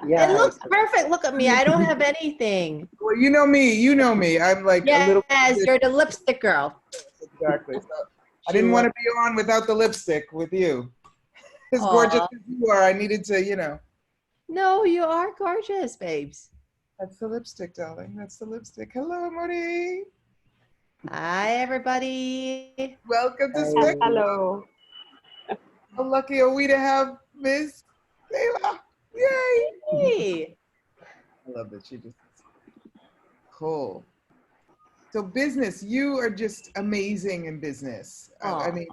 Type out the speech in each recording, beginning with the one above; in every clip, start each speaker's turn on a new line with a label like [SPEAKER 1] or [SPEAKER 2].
[SPEAKER 1] It
[SPEAKER 2] Yeah.
[SPEAKER 1] looks perfect. Look at me. I don't have anything.
[SPEAKER 3] Well, you know me. You know me. I'm like a little.
[SPEAKER 1] Yes, you're the lipstick girl.
[SPEAKER 3] Exactly. So I
[SPEAKER 1] She
[SPEAKER 3] didn't want to
[SPEAKER 1] look.
[SPEAKER 3] be on without the lipstick with you. As gorgeous
[SPEAKER 1] Aw.
[SPEAKER 3] as you are, I needed to, you know.
[SPEAKER 1] No, you are gorgeous, babes.
[SPEAKER 3] That's the lipstick, darling. That's the lipstick. Hello, Mori.
[SPEAKER 1] Hi, everybody.
[SPEAKER 3] Welcome to Spec.
[SPEAKER 2] I,
[SPEAKER 4] Hello.
[SPEAKER 3] How lucky are we to have Miss Kayla? Yay!
[SPEAKER 1] Hey.
[SPEAKER 3] I love that she just cool. So business, you are just amazing in business. I
[SPEAKER 1] Aw.
[SPEAKER 3] mean,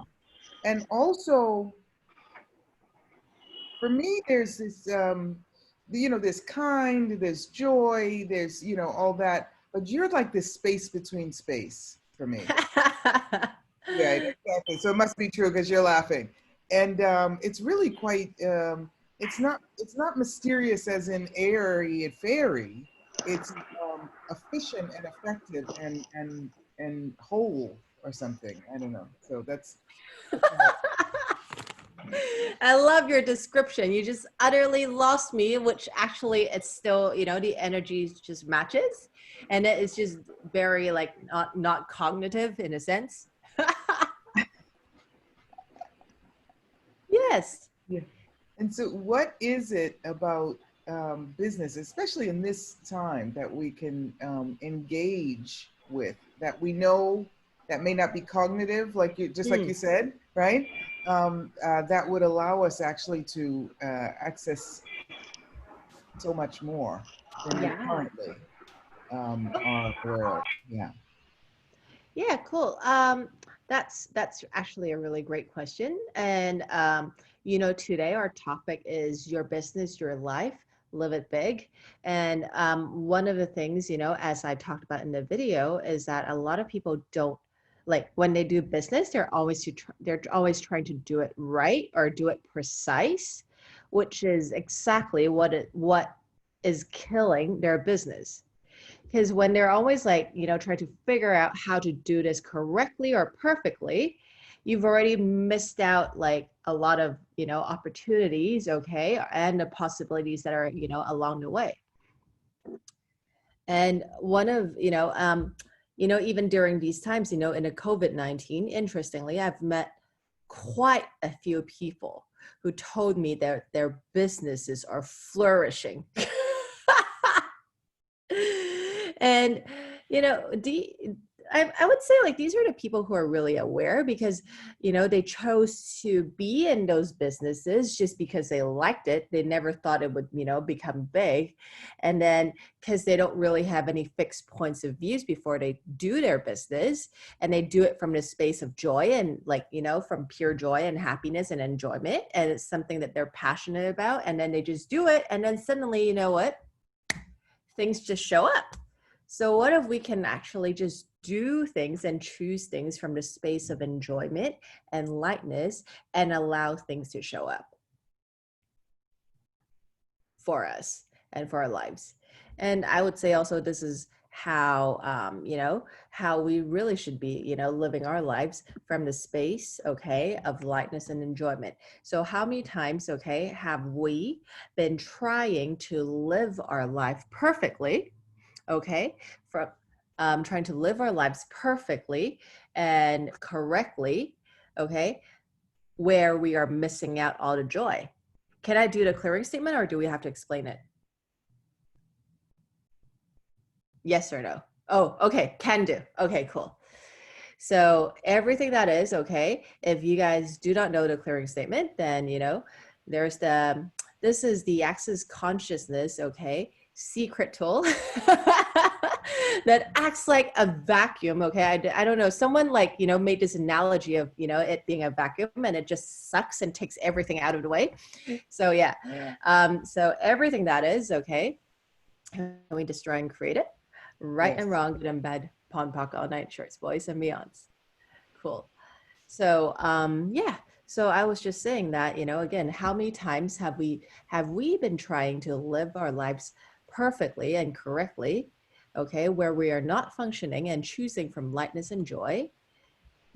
[SPEAKER 3] and also for me, there's this, you know, there's kind, there's joy, there's, you know, all that. But you're like this space between space for me. Yeah, exactly. So it must be true because you're laughing, and it's really quite. It's not mysterious as in airy and fairy. It's efficient and effective and whole or something. I don't know. So that's how
[SPEAKER 1] I love your description. You just utterly lost me, which actually it's still, you know, the energy just matches. And it is just very like not cognitive in a sense. Yes.
[SPEAKER 3] yeah. And so, what is it about business, especially in this time, that we can engage with that we know that may not be cognitive, like you just like
[SPEAKER 1] Mm.
[SPEAKER 3] you said, right? That would allow us actually to access so much more than we
[SPEAKER 1] Yeah.
[SPEAKER 3] currently are aware of. Yeah.
[SPEAKER 1] Yeah, cool. That's actually a really great question. And you know, today our topic is your business, your life, live it big. And one of the things, you know, as I talked about in the video, is that a lot of people don't like when they do business, they're always trying to do it right or do it precise, which is exactly what is killing their business. Because when they're always like, you know, trying to figure out how to do this correctly or perfectly, you've already missed out like a lot of, you know, opportunities, okay, and the possibilities that are, you know, along the way. And one of, you know, even during these times, you know, in a COVID-19, interestingly, I've met quite a few people who told me that their businesses are flourishing. And you know, I would say like these are the people who are really aware because you know they chose to be in those businesses just because they liked it. They never thought it would, you know, become big. And then because they don't really have any fixed points of views before they do their business, and they do it from the space of joy and like, you know, from pure joy and happiness and enjoyment, and it's something that they're passionate about, and then they just do it, and then suddenly, you know what, things just show up. So what if we can actually just do things and choose things from the space of enjoyment and lightness and allow things to show up for us and for our lives? And I would say also this is how, you know, how we really should be, you know, living our lives from the space, okay, of lightness and enjoyment. So how many times, okay, have we been trying to live our life perfectly, okay, from trying to live our lives perfectly and correctly, okay, where we are missing out all the joy? Can I do the clearing statement or do we have to explain it? Yes or no? Oh, okay, can do. Okay, cool. So everything that is, okay, if you guys do not know the clearing statement, then, you know, there's this is the Access Consciousness, okay, secret tool that acts like a vacuum, okay? I don't know, someone like, you know, made this analogy of, you know, it being a vacuum and it just sucks and takes everything out of the way. So yeah, so everything that is, okay, can we destroy and create it? Right
[SPEAKER 3] Yes.
[SPEAKER 1] and wrong, good and bad, pon pock, all night shorts, boys and beyonds. Cool. So yeah. So I was just saying that, you know, again, how many times have we been trying to live our lives perfectly and correctly, okay, where we are not functioning and choosing from lightness and joy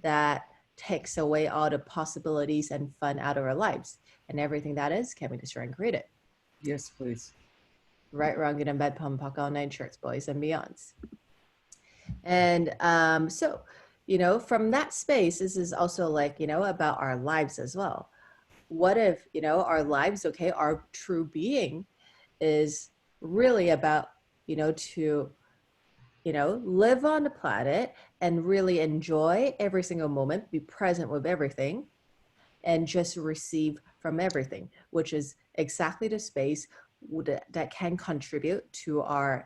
[SPEAKER 1] that takes away all the possibilities and fun out of our lives, and everything that is, can we destroy and create it?
[SPEAKER 3] Yes, please.
[SPEAKER 1] Right, wrong, good and bad, pom pock, all nine shirts, boys and beyonds. And so, from that space, this is also like, about our lives as well. What if, our lives, okay, our true being is really about, to, live on the planet and really enjoy every single moment, be present with everything, and just receive from everything, which is exactly the space that can contribute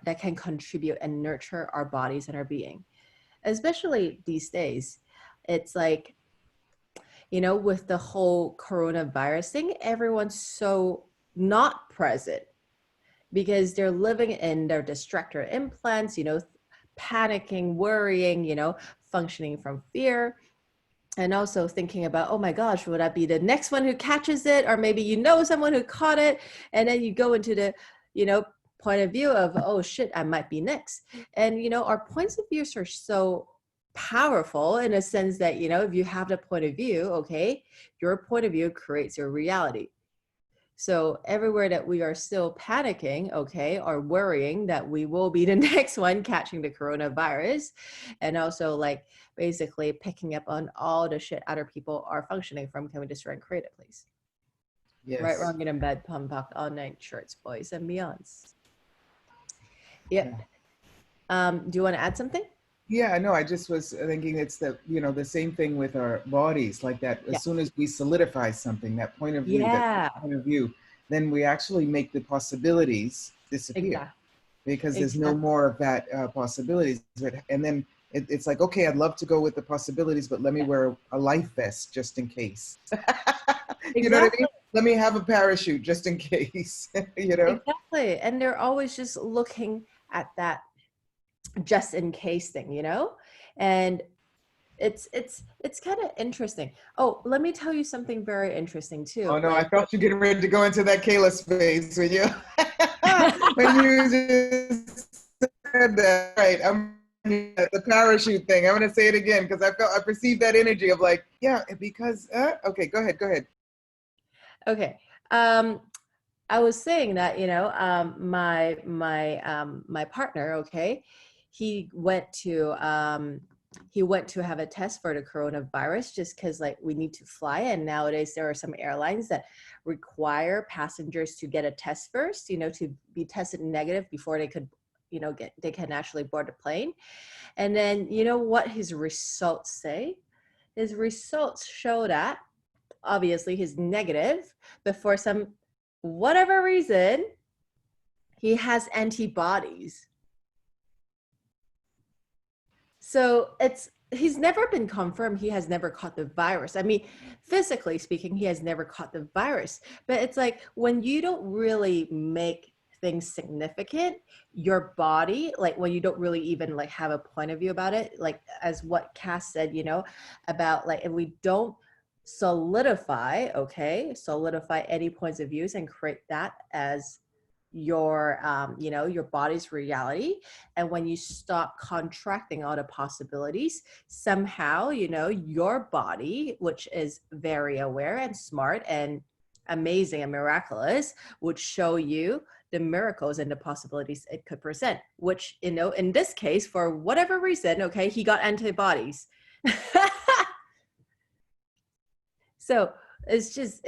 [SPEAKER 1] that can contribute and nurture our bodies and our being. Especially these days, it's like, with the whole coronavirus thing, everyone's so not present because they're living in their distractor implants, panicking, worrying, functioning from fear, and also thinking about, oh my gosh, would I be the next one who catches it? Or maybe someone who caught it, and then you go into the, you know, point of view of, oh shit, I might be next. And our points of views are so powerful in a sense that, if you have the point of view, okay, your point of view creates your reality. So everywhere that we are still panicking, okay, or worrying that we will be the next one catching the coronavirus, and also like basically picking up on all the shit other people are functioning from, can we destroy and create it, please? Right,
[SPEAKER 3] Yes.
[SPEAKER 1] wrong, good and bad, pum puck, all night shirts, boys and beyonds. Yeah.
[SPEAKER 3] Yeah.
[SPEAKER 1] Do you want to add something?
[SPEAKER 3] Yeah, no, I just was thinking it's the same thing with our bodies, like that
[SPEAKER 1] Yeah.
[SPEAKER 3] as soon as we solidify something, that point of view, that
[SPEAKER 1] Yeah.
[SPEAKER 3] point of view, then we actually make the possibilities disappear
[SPEAKER 1] Exactly.
[SPEAKER 3] because there's no
[SPEAKER 1] Exactly.
[SPEAKER 3] more of that possibilities. And then it's like, okay, I'd love to go with the possibilities, but let me
[SPEAKER 1] Yeah.
[SPEAKER 3] wear a life vest just in case. You know what I
[SPEAKER 1] Exactly.
[SPEAKER 3] mean? Let me have a parachute just in case, you know?
[SPEAKER 1] Exactly. And they're always just looking at that just in case thing, and it's kind of interesting. Oh, let me tell you something very interesting too.
[SPEAKER 3] Oh no, I
[SPEAKER 1] Like,
[SPEAKER 3] felt you getting ready to go into that Kayla space when you when you just said that. Right, I'm the parachute thing. I'm gonna say it again because I perceived that energy of like, yeah, because okay, go ahead.
[SPEAKER 1] okay, um, I was saying that, my partner, okay, he went to he went to have a test for the coronavirus just because like we need to fly, and nowadays there are some airlines that require passengers to get a test first, to be tested negative before they could, they can actually board the plane. And then you know what his results say? His results show that obviously he's negative, but for some whatever reason, he has antibodies. So he's never been confirmed he has never caught the virus. I mean, physically speaking, he has never caught the virus. But it's like when you don't really make things significant, your body, like when you don't really even like have a point of view about it, like as what Cass said, about like if we don't solidify any points of views and create that as your body's reality. And when you stop contracting all the possibilities, somehow, your body, which is very aware and smart and amazing and miraculous, would show you the miracles and the possibilities it could present, which, in this case, for whatever reason, okay, he got antibodies. So it's just,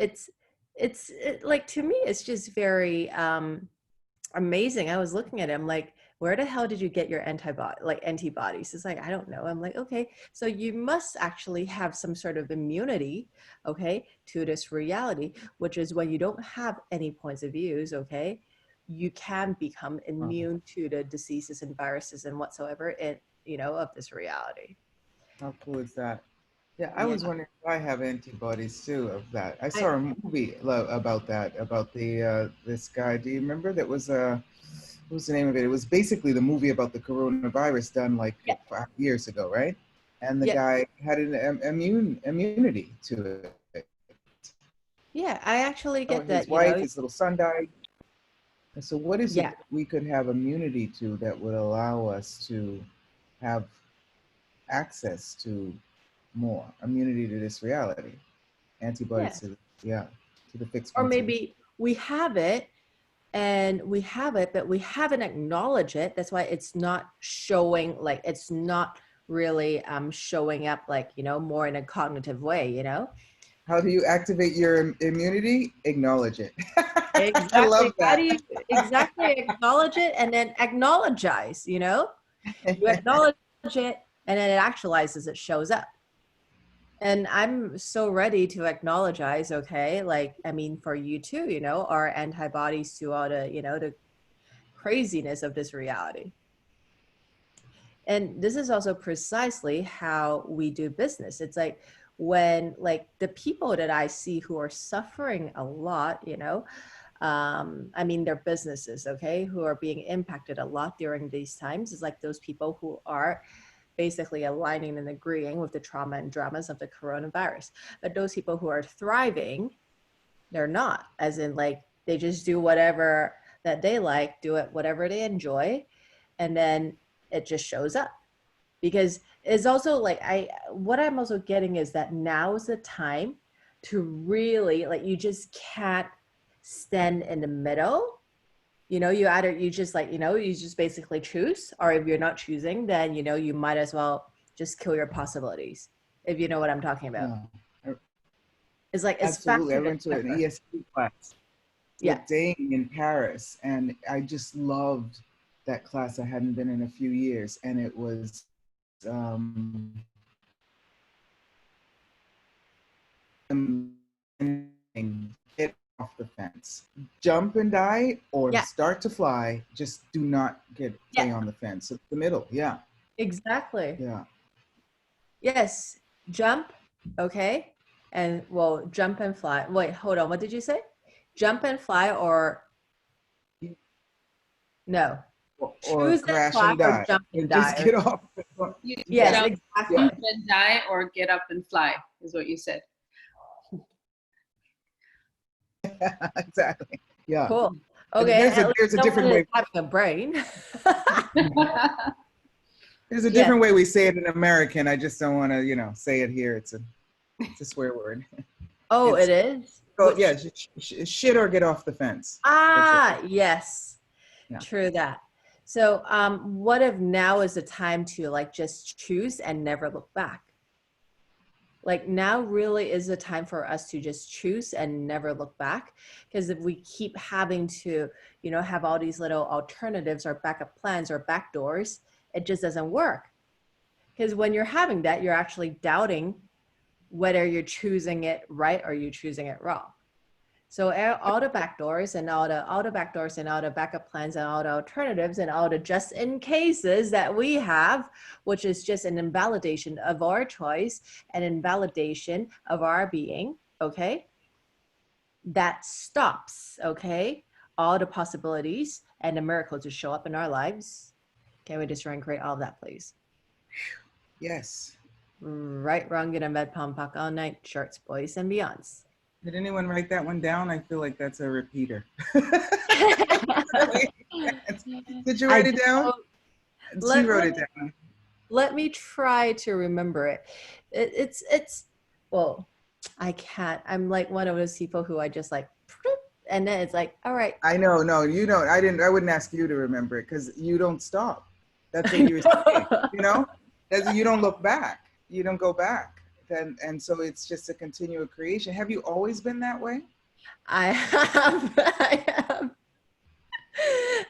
[SPEAKER 1] like, to me, it's just very, amazing. I was looking at him like, where the hell did you get your antibodies? It's like, I don't know. I'm like, okay, so you must actually have some sort of immunity, okay, to this reality, which is when you don't have any points of views, okay, you can become immune to the diseases and viruses and whatsoever of this reality.
[SPEAKER 3] How cool is that? Yeah, I
[SPEAKER 1] Yeah.
[SPEAKER 3] was wondering if I have antibodies too of that. I
[SPEAKER 1] I,
[SPEAKER 3] saw a movie about that, about the this guy. Do you remember that was what was the name of it? It was basically the movie about the coronavirus done like
[SPEAKER 1] yeah.
[SPEAKER 3] 5 years ago, right? And the
[SPEAKER 1] Yeah.
[SPEAKER 3] guy had an immunity to it.
[SPEAKER 1] Yeah. I actually
[SPEAKER 3] Oh,
[SPEAKER 1] get
[SPEAKER 3] his
[SPEAKER 1] that,
[SPEAKER 3] wife, his little son died. And so, what is it
[SPEAKER 1] yeah.
[SPEAKER 3] that we could have immunity to that would allow us to have access to more immunity to this reality? Antibodies
[SPEAKER 1] Yeah.
[SPEAKER 3] to yeah, to the fixed
[SPEAKER 1] Or
[SPEAKER 3] points of view.
[SPEAKER 1] maybe we have it, and we have it, but we haven't acknowledged it. That's why it's not showing, like, it's not really showing up, like, more in a cognitive way,
[SPEAKER 3] How do you activate your immunity? Acknowledge it. I love
[SPEAKER 1] Exactly. How
[SPEAKER 3] that.
[SPEAKER 1] do you exactly acknowledge it and then acknowledgize, You acknowledge it and then it actualizes, it shows up. And I'm so ready to acknowledgize, okay, like, I mean, for you too, our antibodies to all the craziness of this reality. And this is also precisely how we do business. It's like when, like, the people that I see who are suffering a lot, I mean, their businesses, okay, who are being impacted a lot during these times, is like those people who are basically aligning and agreeing with the trauma and dramas of the coronavirus. But those people who are thriving, they're not, as in, like, they just do whatever that they like, do it whatever they enjoy, and then it just shows up. Because it's also like, what I'm also getting is that now is the time to really, like, you just can't stand in the middle. You just, like, you just basically choose, or if you're not choosing, then you might as well just kill your possibilities, if you know what I'm talking about.
[SPEAKER 3] Yeah,
[SPEAKER 1] It's like, it's
[SPEAKER 3] absolutely. I
[SPEAKER 1] faster than
[SPEAKER 3] went to an
[SPEAKER 1] ever.
[SPEAKER 3] ESP class
[SPEAKER 1] Yeah.
[SPEAKER 3] with Dane in Paris, and I just loved that class. I hadn't been in a few years, and it was get off the fence, jump and die, or
[SPEAKER 1] Yeah.
[SPEAKER 3] start to fly. Just do not stay
[SPEAKER 1] Yeah,
[SPEAKER 3] on the fence. It's the middle. Yeah,
[SPEAKER 1] exactly.
[SPEAKER 3] yeah.
[SPEAKER 1] Yes. Jump. Okay. And, well, jump and fly. Wait, hold on. What did you say? Jump and fly, or no?
[SPEAKER 3] Or
[SPEAKER 1] Choose and
[SPEAKER 3] crash
[SPEAKER 1] fly,
[SPEAKER 3] and
[SPEAKER 1] or
[SPEAKER 3] die,
[SPEAKER 1] jump and
[SPEAKER 3] and just
[SPEAKER 1] die.
[SPEAKER 3] get off.
[SPEAKER 2] You
[SPEAKER 1] Yes,
[SPEAKER 3] Yeah,
[SPEAKER 2] jump,
[SPEAKER 3] yeah,
[SPEAKER 1] exactly.
[SPEAKER 2] jump and die, or get up and fly, is what you said.
[SPEAKER 3] exactly. Yeah.
[SPEAKER 1] Cool. Okay,
[SPEAKER 3] There's
[SPEAKER 1] at
[SPEAKER 3] a
[SPEAKER 1] least
[SPEAKER 3] there's a
[SPEAKER 1] someone
[SPEAKER 3] different
[SPEAKER 1] is
[SPEAKER 3] way.
[SPEAKER 1] having a brain.
[SPEAKER 3] There's a
[SPEAKER 1] Yes.
[SPEAKER 3] different way we say it in American. I just don't want to, say it here. It's a swear word.
[SPEAKER 1] Oh, it
[SPEAKER 3] It's
[SPEAKER 1] is?
[SPEAKER 3] oh
[SPEAKER 1] Which,
[SPEAKER 3] yeah, shit or get off the fence. That's it.
[SPEAKER 1] yes,
[SPEAKER 3] Yeah.
[SPEAKER 1] true that. So, what if now is the time to, like, just choose and never look back? Like, now really is the time for us to just choose and never look back. Because if we keep having to, have all these little alternatives or backup plans or back doors, it just doesn't work. Because when you're having that, you're actually doubting whether you're choosing it right or you're choosing it wrong. So all the back doors and all the back doors and all the backup plans and all the alternatives and all the just in cases that we have, which is just an invalidation of our choice and invalidation of our being, okay? That stops, okay, all the possibilities and the miracles to show up in our lives. Can we just create all of that, please?
[SPEAKER 3] Yes.
[SPEAKER 1] Right, wrong, good and bad, pom pock all night, shorts, boys, and beyonds.
[SPEAKER 3] Did anyone write that one down? I feel like that's a repeater. Did you write
[SPEAKER 1] I
[SPEAKER 3] it down? She
[SPEAKER 1] let,
[SPEAKER 3] wrote
[SPEAKER 1] let
[SPEAKER 3] it
[SPEAKER 1] me
[SPEAKER 3] down.
[SPEAKER 1] let me try to remember it. It's well, I can't. I'm like one of those people who I just, like, and then it's like, all right.
[SPEAKER 3] I know, no, you don't. I wouldn't ask you to remember it because you don't stop. That's what
[SPEAKER 1] I
[SPEAKER 3] you were saying.
[SPEAKER 1] know.
[SPEAKER 3] You don't look back. You don't go back. And so it's just a continual creation. Have you always been that way?
[SPEAKER 1] I have. I have.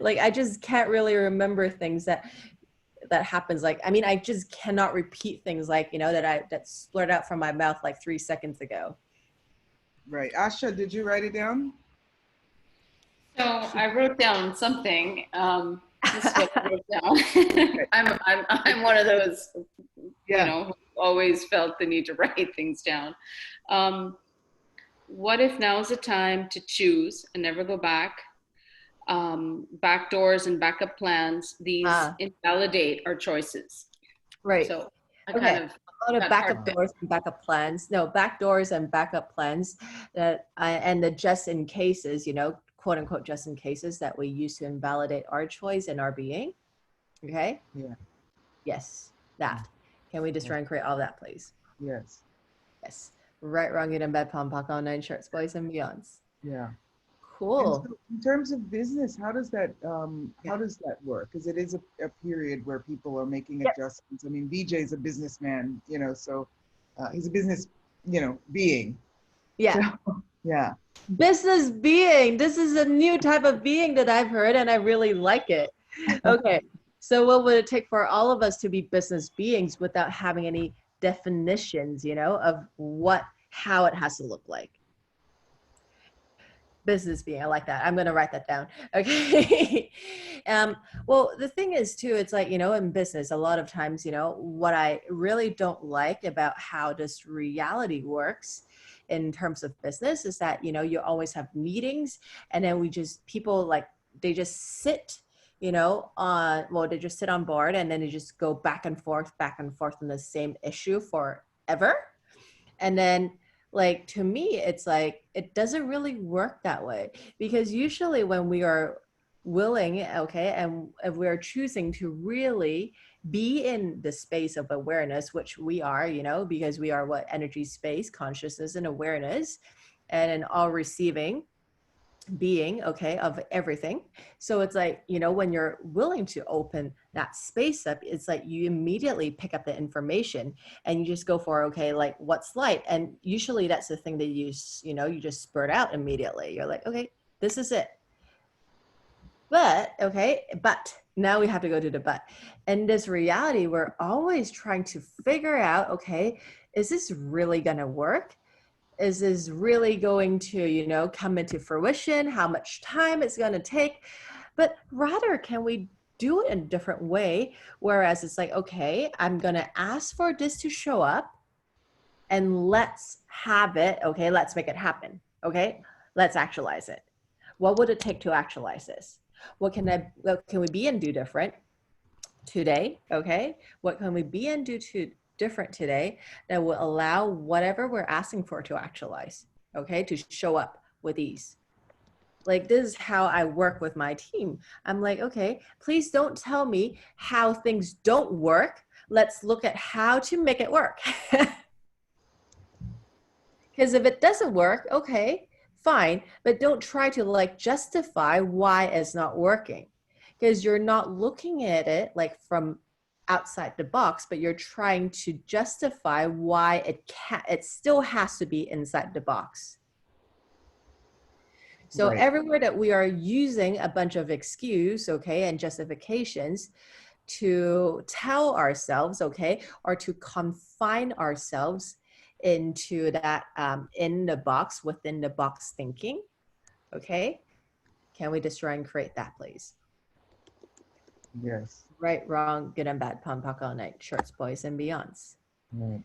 [SPEAKER 1] Like, I just can't really remember things that happens. Like, I mean, I just cannot repeat things, like, that splurted out from my mouth like 3 seconds ago.
[SPEAKER 3] Right. Asha, did you write it down?
[SPEAKER 2] So I wrote down something. This is what I wrote down. I'm one of those,
[SPEAKER 3] Yeah.
[SPEAKER 2] who always felt the need to write things down. What if now is the time to choose and never go back? Back doors and backup plans, these
[SPEAKER 1] Ah,
[SPEAKER 2] invalidate our choices.
[SPEAKER 1] right.
[SPEAKER 2] So I kind
[SPEAKER 1] Okay.
[SPEAKER 2] of
[SPEAKER 1] A lot of
[SPEAKER 2] got part
[SPEAKER 1] backup
[SPEAKER 2] of it.
[SPEAKER 1] doors and backup plans. No, back doors and backup plans and the just in cases, quote unquote, just in cases that we use to invalidate our choice and our being. Okay.
[SPEAKER 3] Yeah.
[SPEAKER 1] Yes. That. Can we just try and create all that, please?
[SPEAKER 3] Yes.
[SPEAKER 1] Yes. Right, wrong, good and bad, pom pock, all nine shirts, boys and beyonds.
[SPEAKER 3] Yeah. And
[SPEAKER 1] Cool.
[SPEAKER 3] so in terms of business,
[SPEAKER 1] Yeah.
[SPEAKER 3] how does that work? Because it is a period where people are making
[SPEAKER 1] Yep.
[SPEAKER 3] adjustments. I mean, VJ's a businessman, so he's a business, being. So
[SPEAKER 1] Yeah.
[SPEAKER 3] yeah.
[SPEAKER 1] Business being. This is a new type of being that I've heard, and I really like it. Okay. So, what would it take for all of us to be business beings without having any definitions, of how it has to look like? Business being. I like that. I'm going to write that down. Okay. Well, the thing is, too, it's like, in business, a lot of times, what I really don't like about how this reality works in terms of business is that, you always have meetings, and then people like, they just sit, they just sit on board, and then they just go back and forth on the same issue forever. And then, like, to me, it's like it doesn't really work that way, because usually when we are willing, okay, and if we're choosing to really be in the space of awareness, which we are, because we are what? Energy, space, consciousness, and awareness, and in all receiving being, okay, of everything. So it's like, when you're willing to open that space up, it's like you immediately pick up the information and you just go for, okay, like, what's light? And usually that's the thing that you just spurt out immediately. You're like, okay, this is it. But now we have to go to the but. In this reality, we're always trying to figure out, okay, is this really gonna work? Is this really going to, come into fruition? How much time it's going to take? But rather, can we do it in a different way? Whereas it's like, okay, I'm going to ask for this to show up, and let's have it. Okay, let's make it happen. Okay, let's actualize it. What would it take to actualize this? What can we be and do different today? Okay, what can we be and do different today that will allow whatever we're asking for to actualize, okay, to show up with ease? Like, this is how I work with my team. I'm like, okay, please don't tell me how things don't work. Let's look at how to make it work. Because if it doesn't work, okay, fine, but don't try to like justify why it's not working, because you're not looking at it like from outside the box, but you're trying to justify why it still has to be inside the box. So
[SPEAKER 3] Right.
[SPEAKER 1] everywhere that we are using a bunch of excuse, okay, and justifications to tell ourselves, okay, or to confine ourselves into that within the box thinking, okay, can we destroy and create that, please?
[SPEAKER 3] Yes.
[SPEAKER 1] Right, wrong, good and bad, pom pock all night, shorts, boys, and beyonds.
[SPEAKER 3] Right.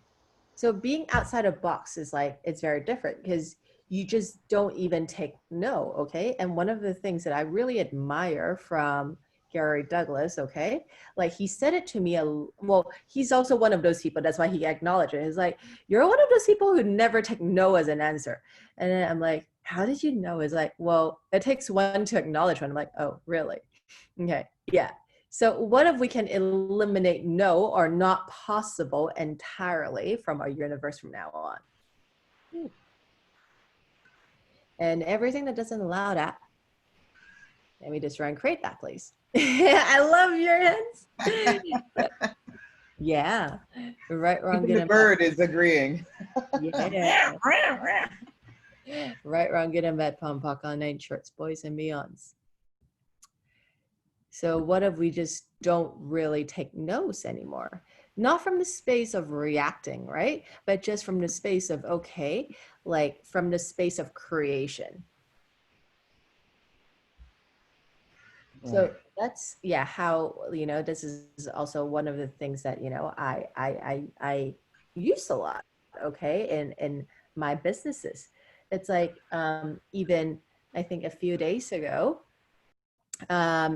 [SPEAKER 1] So being outside of box is like, it's very different, because you just don't even take no, okay? And one of the things that I really admire from Gary Douglas, okay, like, he said it to me, well, he's also one of those people, that's why he acknowledged it. He's like, you're one of those people who never take no as an answer. And then I'm like, how did you know? It's like, well, it takes one to acknowledge one. I'm like, oh, really? Okay, yeah. So what if we can eliminate no or not possible entirely from our universe from now on? And everything that doesn't allow that, let me just try and create that, please. I love your hands. Yeah. Right, wrong,
[SPEAKER 3] Even
[SPEAKER 1] good,
[SPEAKER 3] the
[SPEAKER 1] and bad.
[SPEAKER 3] bird is agreeing.
[SPEAKER 1] Yeah. Right, wrong, good, and bad, pom pock on night, shorts, boys, and beyonds. So what if we just don't really take no's anymore? Not from the space of reacting, right? But just from the space of, okay, like, from the space of creation. So that's, yeah, how, this is also one of the things that, I use a lot, okay, in my businesses. It's like, even I think a few days ago,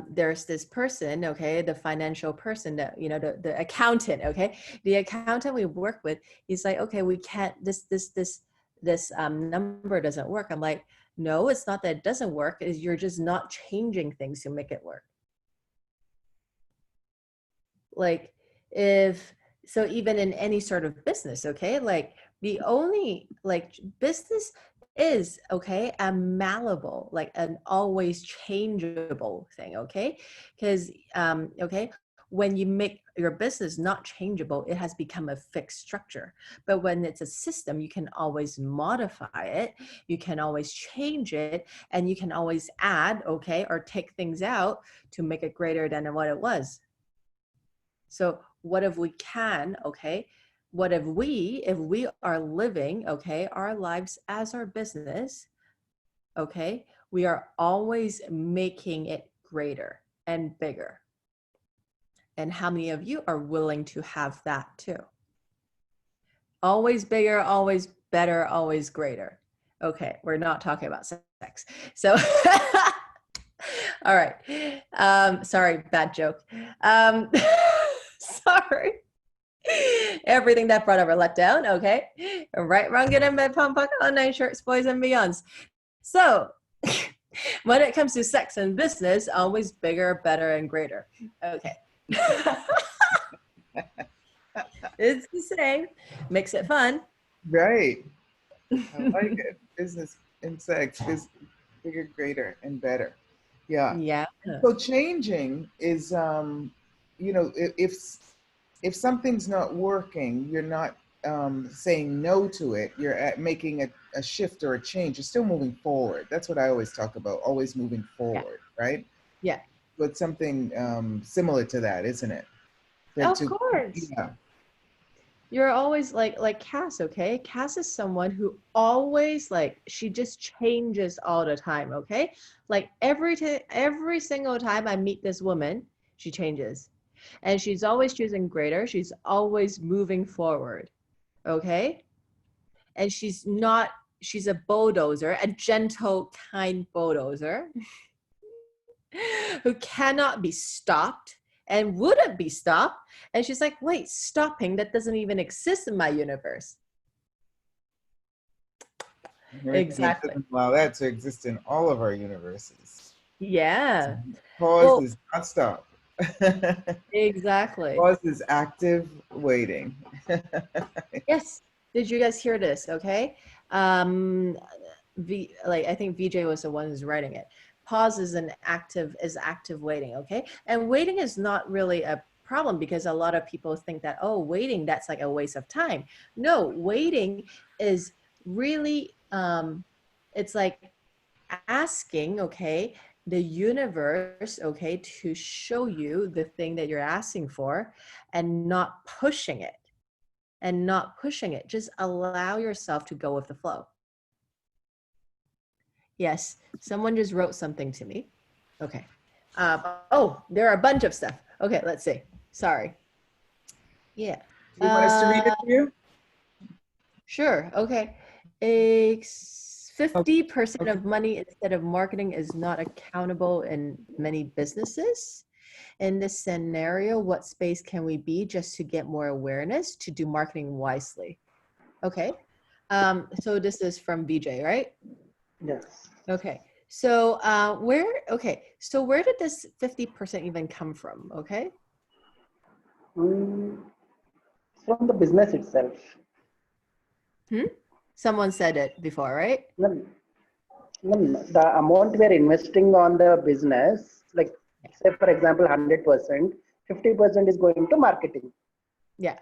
[SPEAKER 1] there's this person, okay, the financial person that, the accountant, okay, the accountant we work with, he's like, okay, we can't, this number doesn't work. I'm like, no, it's not that it doesn't work, is you're just not changing things to make it work. Like, if so, even in any sort of business, okay, like, the only, like, business is, okay, a malleable, like an always changeable thing, okay? Because, okay, when you make your business not changeable, it has become a fixed structure. But when it's a system, you can always modify it, you can always change it, and you can always add, okay, or take things out to make it greater than what it was. So what if we can, okay, what if we are living, okay, our lives as our business, okay, we are always making it greater and bigger. And how many of you are willing to have that too? Always bigger, always better, always greater. Okay, we're not talking about sex. So, all right. Sorry, bad joke. Sorry. Everything that brought over let down. Okay. Right, wrong, good, and bad, pom, puck, all nine shorts, boys, and beyonds. So, when it comes to sex and business, always bigger, better, and greater. Okay. It's the same. Makes it fun.
[SPEAKER 3] Right. I like it. Business and sex is bigger, greater, and better. Yeah.
[SPEAKER 1] Yeah.
[SPEAKER 3] So changing is, if something's not working, you're not saying no to it. You're making a shift or a change. You're still moving forward. That's what I always talk about. Always moving
[SPEAKER 1] Yeah.
[SPEAKER 3] forward, right?
[SPEAKER 1] Yeah.
[SPEAKER 3] But something similar to that, isn't it?
[SPEAKER 1] Of course.
[SPEAKER 3] Yeah.
[SPEAKER 1] You're always like Cass, okay? Cass is someone who always like she just changes all the time, okay? Like every single time I meet this woman, she changes. And she's always choosing greater. She's always moving forward, okay? And she's a bulldozer, a gentle, kind bulldozer who cannot be stopped and wouldn't be stopped. And she's like, wait, stopping, that doesn't even exist in my universe. Exactly.
[SPEAKER 3] Allow that to exist in all of our universes.
[SPEAKER 1] Yeah.
[SPEAKER 3] Pause
[SPEAKER 1] Well,
[SPEAKER 3] is not stop.
[SPEAKER 1] exactly.
[SPEAKER 3] Pause is active waiting.
[SPEAKER 1] Yes. Did you guys hear this? Okay. I think VJ was the one who's writing it. Pause is active waiting. Okay. And waiting is not really a problem because a lot of people think that, oh, waiting, that's like a waste of time. No, waiting is really, it's like asking, okay, the universe, okay, to show you the thing that you're asking for and not pushing it. And not pushing it. Just allow yourself to go with the flow. Yes, someone just wrote something to me. Okay. Oh, there are a bunch of stuff. Okay, let's see. Sorry. Yeah.
[SPEAKER 3] Do you want us to read it to you?
[SPEAKER 1] Sure. Okay. 50% of money instead of marketing is not accountable in many businesses. In this scenario, what space can we be just to get more awareness to do marketing wisely? Okay. So this is from VJ, right?
[SPEAKER 4] Yes.
[SPEAKER 1] Okay. So so where did this 50% even come from? Okay.
[SPEAKER 4] From the business itself.
[SPEAKER 1] Someone said it before, right?
[SPEAKER 4] No, the amount we are investing on the business, like say for example, 100%, 50% is going to marketing.
[SPEAKER 1] Yeah.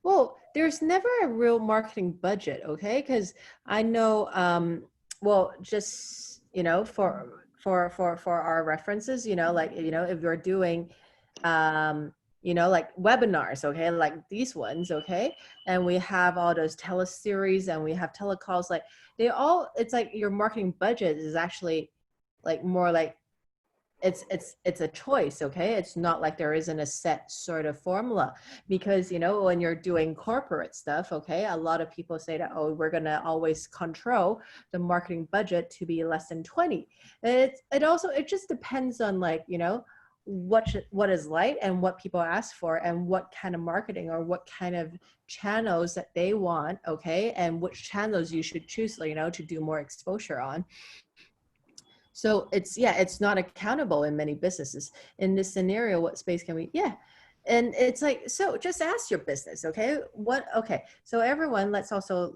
[SPEAKER 1] Well, there's never a real marketing budget, okay? Because I know, well, just for our references, like if you're doing, like webinars, okay, like these ones, okay, and we have all those teleseries and we have telecalls, like it's like your marketing budget is actually like more like it's a choice, okay? It's not like there isn't a set sort of formula because when you're doing corporate stuff, okay, a lot of people say that, oh, we're gonna always control the marketing budget to be less than 20. It just depends on like what is light and what people ask for and what kind of marketing or what kind of channels that they want, okay, and which channels you should choose, to do more exposure on. So it's not accountable in many businesses. In this scenario, what space can we, and it's like, so just ask your business, okay, so everyone, let's also,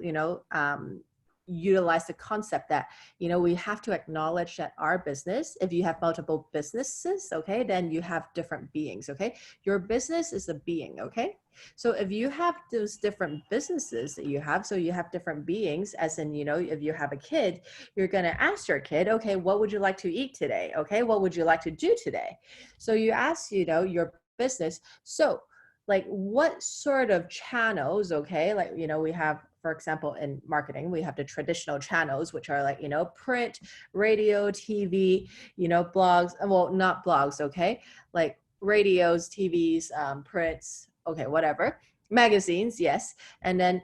[SPEAKER 1] utilize the concept that, we have to acknowledge that our business, if you have multiple businesses, okay, then you have different beings, okay? Your business is a being, okay? So if you have those different businesses that you have, so you have different beings, as in, if you have a kid, you're going to ask your kid, okay, what would you like to eat today? Okay, what would you like to do today? So you ask, your business, so like what sort of channels, okay, like, we have, for example, in marketing, we have the traditional channels, which are like, print, radio, TV, blogs, well, not blogs, okay, like radios, TVs, prints, okay, whatever, magazines, yes. And then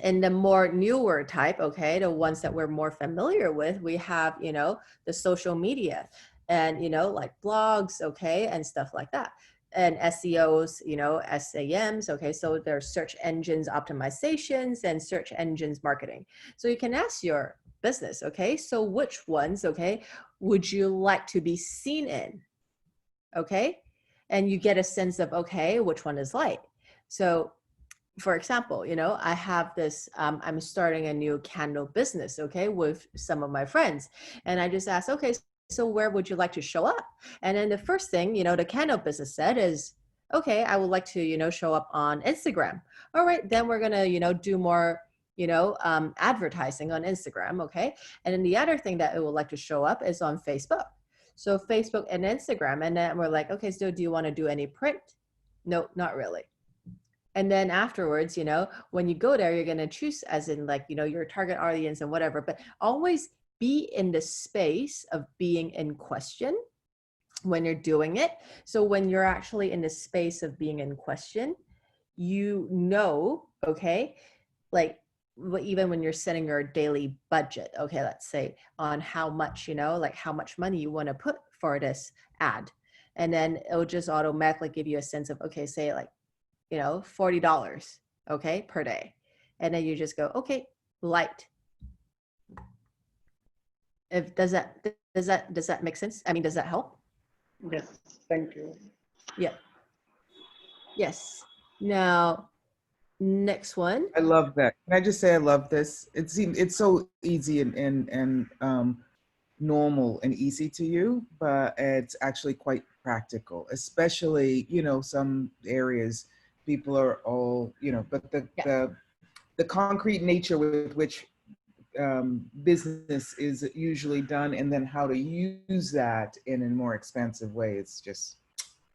[SPEAKER 1] in the more newer type, okay, the ones that we're more familiar with, we have, the social media and, like blogs, okay, and stuff like that. And SEOs, SAMs, okay, so there's search engines optimizations and search engines marketing. So you can ask your business, okay, so which ones, okay, would you like to be seen in? Okay, and you get a sense of, okay, which one is light. So for example, I have this, I'm starting a new candle business, okay, with some of my friends. And I just asked, okay, so where would you like to show up? And then the first thing, the candle business said is, okay, I would like to, show up on Instagram. All right, then we're going to, do more, advertising on Instagram, okay? And then the other thing that it would like to show up is on Facebook. So Facebook and Instagram. And then we're like, okay, so do you want to do any print? No, not really. And then afterwards, when you go there, you're going to choose as in like, your target audience and whatever, but always be in the space of being in question when you're doing it. So when you're actually in the space of being in question, okay, like even when you're setting your daily budget, okay, let's say on how much, like how much money you want to put for this ad. And then it'll just automatically give you a sense of, okay, say like, $40, okay, per day. And then you just go, okay, light. Does that make sense? I mean, does that help?
[SPEAKER 4] Yes, thank you.
[SPEAKER 1] Yeah. Yes. Now, next one.
[SPEAKER 3] I love that. Can I just say I love this? It's so easy and normal and easy to you, but it's actually quite practical, especially, some areas people are all, but the concrete nature with which business is usually done, and then how to use that in a more expansive way, it's just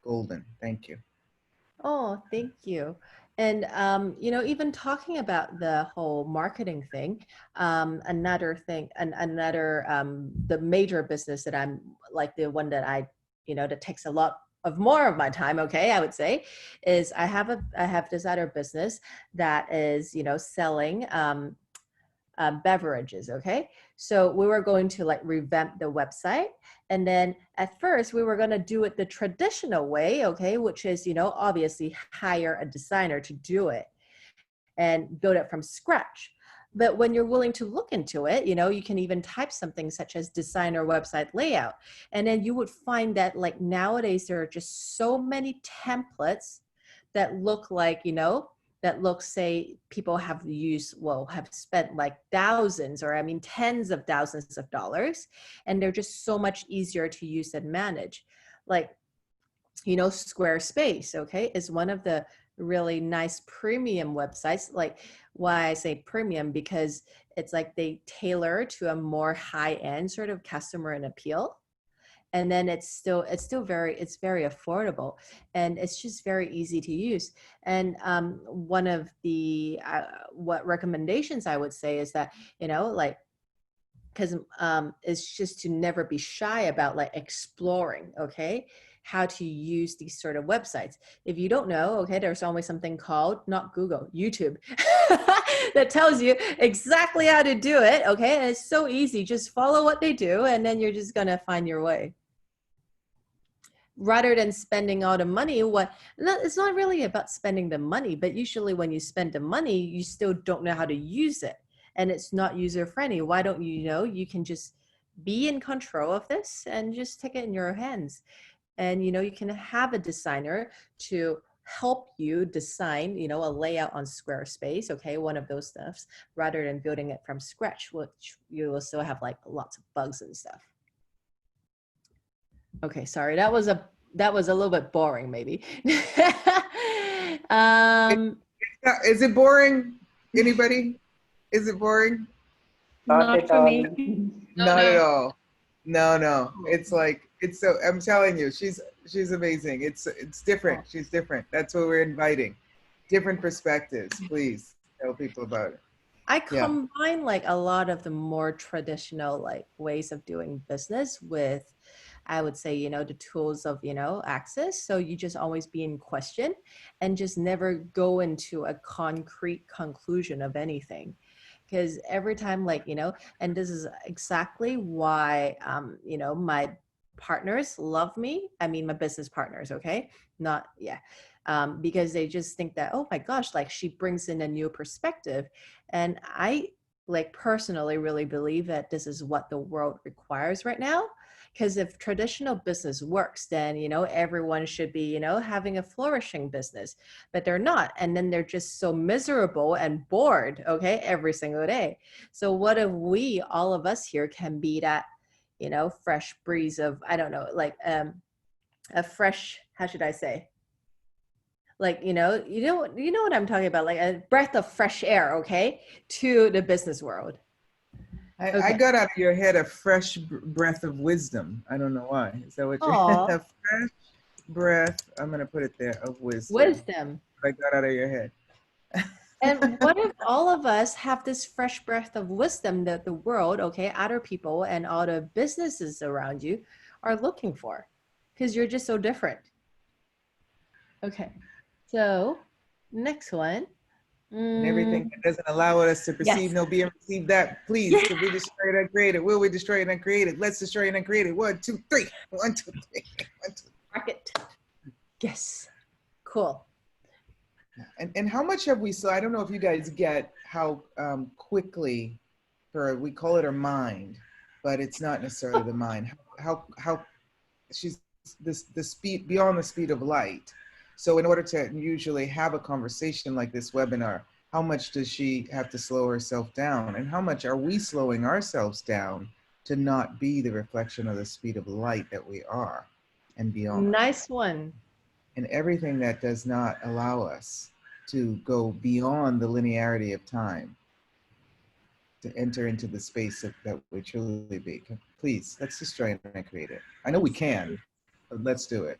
[SPEAKER 3] golden. Thank you.
[SPEAKER 1] Oh, thank you. And, even talking about the whole marketing thing, another thing, the major business that I'm like the one that I, that takes a lot of more of my time, okay, I would say, is I have this other business that is, selling, beverages, okay? So we were going to like revamp the website. And then at first we were going to do it the traditional way, okay, which is, obviously hire a designer to do it and build it from scratch. But when you're willing to look into it, you can even type something such as designer website layout. And then you would find that like nowadays there are just so many templates that look like, say people have spent like thousands or tens of thousands of dollars, and they're just so much easier to use and manage. Like, Squarespace, okay, is one of the really nice premium websites. Like, why I say premium, because it's like they tailor to a more high-end sort of customer and appeal. And then it's very affordable, and it's just very easy to use. And one of the what recommendations I would say is that, like, because it's just to never be shy about like exploring, okay, how to use these sort of websites. If you don't know, okay, there's always something called, not Google, YouTube, that tells you exactly how to do it, okay? And it's so easy. Just follow what they do, and then you're just gonna find your way. Rather than spending all the money, it's not really about spending the money, but usually when you spend the money, you still don't know how to use it, and it's not user friendly. Why don't you can just be in control of this and just take it in your hands. And you can have a designer to help you design, you know, a layout on Squarespace, okay, one of those stuffs, rather than building it from scratch, which you will still have like lots of bugs and stuff. Okay, sorry, that was a little bit boring, maybe.
[SPEAKER 3] Is it boring? Anybody? Is it boring?
[SPEAKER 4] Not
[SPEAKER 2] Not
[SPEAKER 4] at
[SPEAKER 2] for
[SPEAKER 4] all.
[SPEAKER 2] me. No,
[SPEAKER 3] Not at
[SPEAKER 2] no.
[SPEAKER 3] all. No. It's like it's so. I'm telling you, she's amazing. It's different. She's different. That's what we're inviting. Different perspectives. Please tell people about it.
[SPEAKER 1] I
[SPEAKER 3] Yeah.
[SPEAKER 1] combine like a lot of the more traditional like ways of doing business with, I would say, you know, the tools of, you know, access. So you just always be in question and just never go into a concrete conclusion of anything. Because every time, like, you know, and this is exactly why, you know, my partners love me. I mean, my business partners, okay? Not, yeah. Because they just think that, oh my gosh, like she brings in a new perspective. And I like personally really believe that this is what the world requires right now. Because if traditional business works, then, you know, everyone should be, you know, having a flourishing business, but they're not. And then they're just so miserable and bored, okay, every single day. So what if we, all of us here, can be that, you know, fresh breeze of, I don't know, like a fresh, how should I say? Like, you know what I'm talking about, like a breath of fresh air, okay, to the business world.
[SPEAKER 3] I
[SPEAKER 1] Okay.
[SPEAKER 3] got out of your head a fresh breath of wisdom. I don't know why. Is that what you?
[SPEAKER 1] Aw.
[SPEAKER 3] A fresh breath. I'm gonna put it there of wisdom.
[SPEAKER 1] Wisdom.
[SPEAKER 3] I got out of your head.
[SPEAKER 1] And what if all of us have this fresh breath of wisdom that the world, okay, other people and all the businesses around you are looking for? Because you're just so different. Okay. So next one.
[SPEAKER 3] And everything that doesn't allow us to perceive,
[SPEAKER 1] Yes.
[SPEAKER 3] no be and receive that, please,
[SPEAKER 1] Yeah.
[SPEAKER 3] could we destroy it uncreated? Will we destroy it uncreated? Let's destroy it uncreated. 1, 2, 3. 1, 2, 3. 1, 2.
[SPEAKER 1] Rocket. Yes. Cool.
[SPEAKER 3] And how much have we, so I don't know if you guys get how quickly, we call it our mind, but it's not necessarily the mind, how she's the speed, beyond the speed of light. So in order to usually have a conversation like this webinar, how much does she have to slow herself down? And how much are we slowing ourselves down to not be the reflection of the speed of light that we are and beyond?
[SPEAKER 1] Nice one.
[SPEAKER 3] And everything that does not allow us to go beyond the linearity of time, to enter into the space that we truly be. Please, let's destroy and create it. I know we can, but let's do it.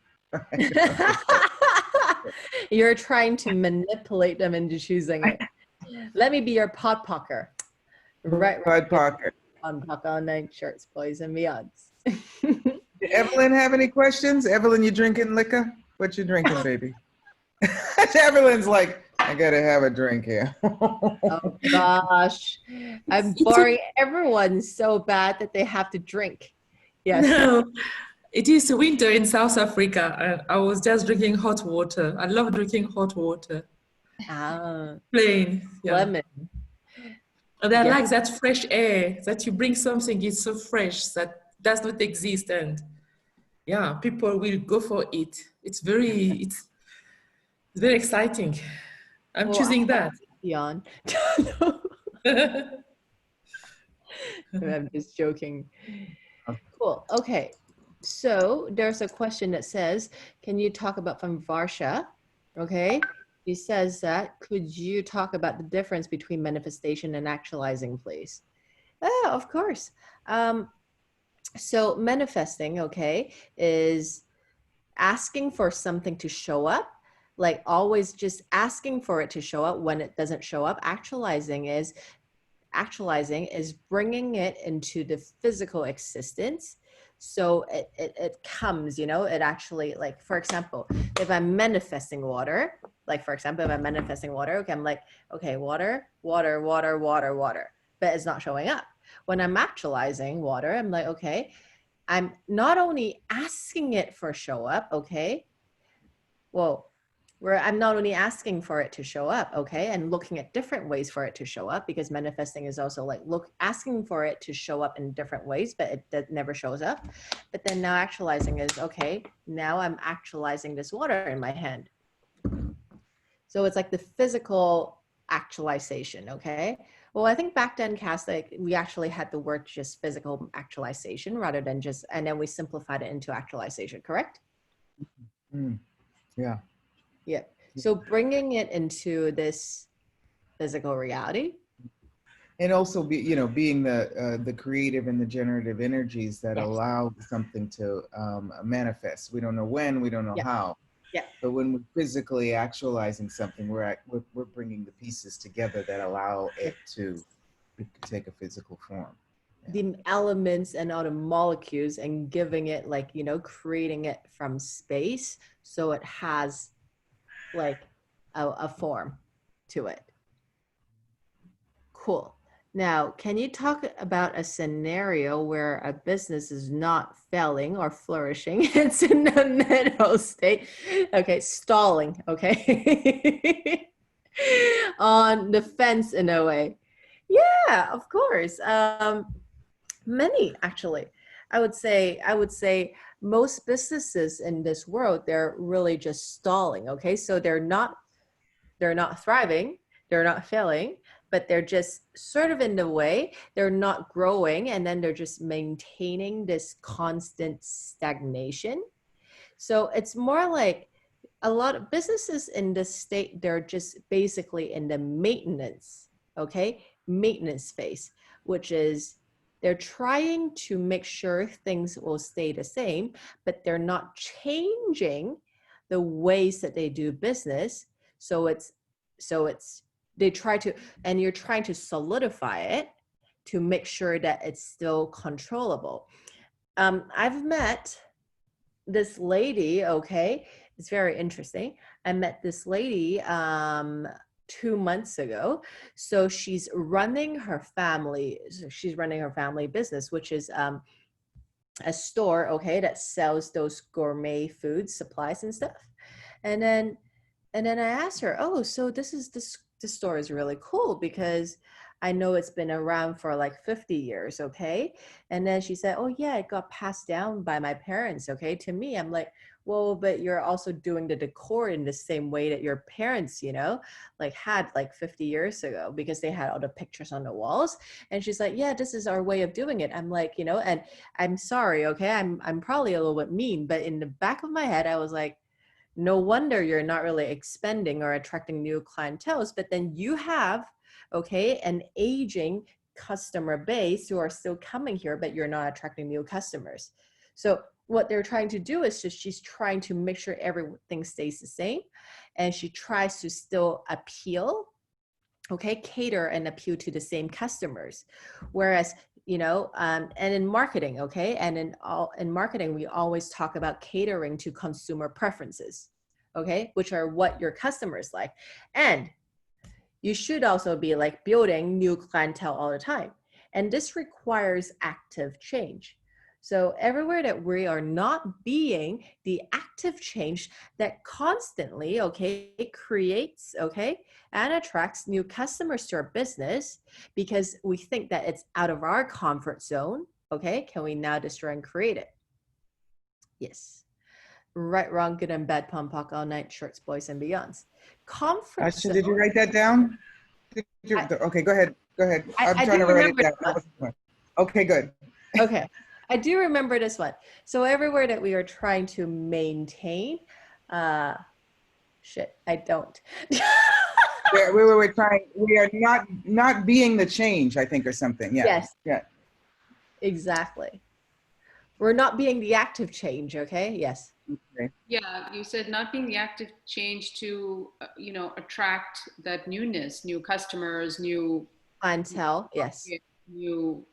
[SPEAKER 1] You're trying to manipulate them into choosing it. Let me be your pot pocker. Right.
[SPEAKER 3] Pod Parker.
[SPEAKER 1] On Puck Night Shirts, Boys and Beyonds.
[SPEAKER 3] Did Evelyn have any questions? Evelyn, you drinking liquor? What you drinking, baby? Evelyn's like, I gotta have a drink here.
[SPEAKER 1] Oh gosh, I'm boring everyone so bad that they have to drink. Yes.
[SPEAKER 5] No, it is winter in South Africa, and I was just drinking hot water. I love drinking hot water.
[SPEAKER 1] Ah,
[SPEAKER 5] Plain, yeah.
[SPEAKER 1] lemon.
[SPEAKER 5] And I
[SPEAKER 1] Yeah.
[SPEAKER 5] like that fresh air, that you bring something, it's so fresh, that does not exist. And yeah, people will go for it. It's very exciting. I'm
[SPEAKER 1] Well,
[SPEAKER 5] choosing that.
[SPEAKER 1] Beyond. I'm just joking. Cool. Okay. So there's a question that says, can you talk about from Varsha? Okay. He says that, could you talk about the difference between manifestation and actualizing, please? Oh, of course. So manifesting, okay, is asking for something to show up, like always just asking for it to show up. When it doesn't show up, actualizing is bringing it into the physical existence. So it comes, you know, it actually, like, for example, if I'm manifesting water, like, for example, if I'm manifesting water, okay, I'm like, okay, water, water, water, water, water, but it's not showing up. When I'm actualizing water, I'm like, okay, I'm not only asking it for show up, okay, well, where I'm not only asking for it to show up, okay, and looking at different ways for it to show up, because manifesting is also like asking for it to show up in different ways, but it never shows up. But then now actualizing is, okay, now I'm actualizing this water in my hand. So it's like the physical actualization, okay? Well, I think back then, Cass, like we actually had the word just physical actualization rather than just, and then we simplified it into actualization, correct?
[SPEAKER 3] Mm, yeah.
[SPEAKER 1] Yeah. So bringing it into this physical reality.
[SPEAKER 3] And also being the creative and the generative energies that
[SPEAKER 1] Yes.
[SPEAKER 3] allow something to manifest. We don't know when, we don't know
[SPEAKER 1] Yeah.
[SPEAKER 3] how,
[SPEAKER 1] Yeah.
[SPEAKER 3] but when we're physically actualizing something, we're bringing the pieces together that allow it to take a physical form. Yeah.
[SPEAKER 1] The elements and all the molecules and giving it like, you know, creating it from space so it has like a form to it. Cool. Now, can you talk about a scenario where a business is not failing or flourishing? It's in the middle state. Okay, stalling. Okay. On the fence in a way. Yeah, of course. Many actually. I would say most businesses in this world, they're really just stalling. Okay. So they're not thriving, they're not failing, but they're just sort of in the way. They're not growing, and then they're just maintaining this constant stagnation. So it's more like a lot of businesses in this state, they're just basically in the maintenance, okay? Maintenance phase, which is they're trying to make sure things will stay the same, but they're not changing the ways that they do business. So it's they try to, and you're trying to solidify it to make sure that it's still controllable. I've met this lady, okay, it's very interesting. I met this lady 2 months ago. So she's running her family business, which is a store, okay, that sells those gourmet food supplies and stuff. And then I asked her, oh, so this store is really cool because I know it's been around for like 50 years, okay? And then she said, oh yeah, it got passed down by my parents, okay, to me. I'm like, well, but you're also doing the decor in the same way that your parents, like had like 50 years ago because they had all the pictures on the walls. And she's like, yeah, this is our way of doing it. I'm like, and I'm sorry, okay, I'm probably a little bit mean, but in the back of my head, I was like, no wonder you're not really expanding or attracting new clienteles, but then you have, okay, an aging customer base who are still coming here, but you're not attracting new customers. So what they're trying to do is just, she's trying to make sure everything stays the same. And she tries to still appeal, okay, cater and appeal to the same customers. Whereas, and in marketing, okay, and in marketing, we always talk about catering to consumer preferences, okay, which are what your customers like. And you should also be like building new clientele all the time. And this requires active change. So everywhere that we are not being the active change that constantly, okay, creates, okay, and attracts new customers to our business because we think that it's out of our comfort zone, okay, can we now destroy and create it? Yes. Right, wrong, good and bad, pom pock, all night, shorts, boys, and beyonds. Comfort
[SPEAKER 3] Asha,
[SPEAKER 1] zone.
[SPEAKER 3] did you write that down? Okay, go ahead. Go ahead. I'm
[SPEAKER 1] I
[SPEAKER 3] trying
[SPEAKER 1] do
[SPEAKER 3] to write it
[SPEAKER 1] remember
[SPEAKER 3] down. Okay, good.
[SPEAKER 1] Okay, I do remember this one. So everywhere that we are trying to maintain, shit, I don't.
[SPEAKER 3] We're trying. We are not being the change, I think, or something. Yeah.
[SPEAKER 1] Yes,
[SPEAKER 3] Yeah.
[SPEAKER 1] exactly. We're not being the active change, okay? Yes.
[SPEAKER 3] Okay.
[SPEAKER 2] Yeah, you said not being the active change to, attract that newness, new customers, new
[SPEAKER 1] Clientele, yes.
[SPEAKER 2] new,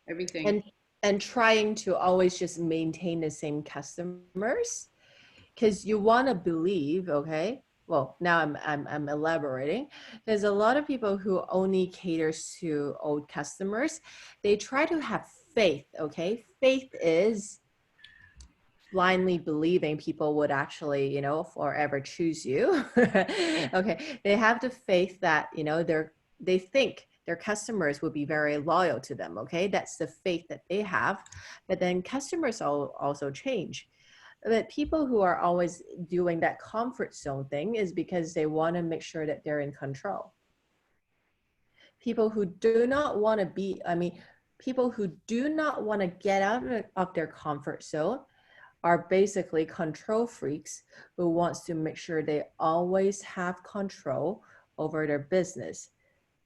[SPEAKER 2] everything.
[SPEAKER 1] And trying to always just maintain the same customers because you want to believe, okay? Well, now I'm elaborating. There's a lot of people who only caters to old customers. They try to have faith, okay? Faith is blindly believing people would actually, forever choose you. Okay, they have the faith that, they think their customers will be very loyal to them. Okay, that's the faith that they have. But then customers also change. But people who are always doing that comfort zone thing is because they want to make sure that they're in control. People who do not want to be, people who do not want to get out of their comfort zone are basically control freaks who wants to make sure they always have control over their business.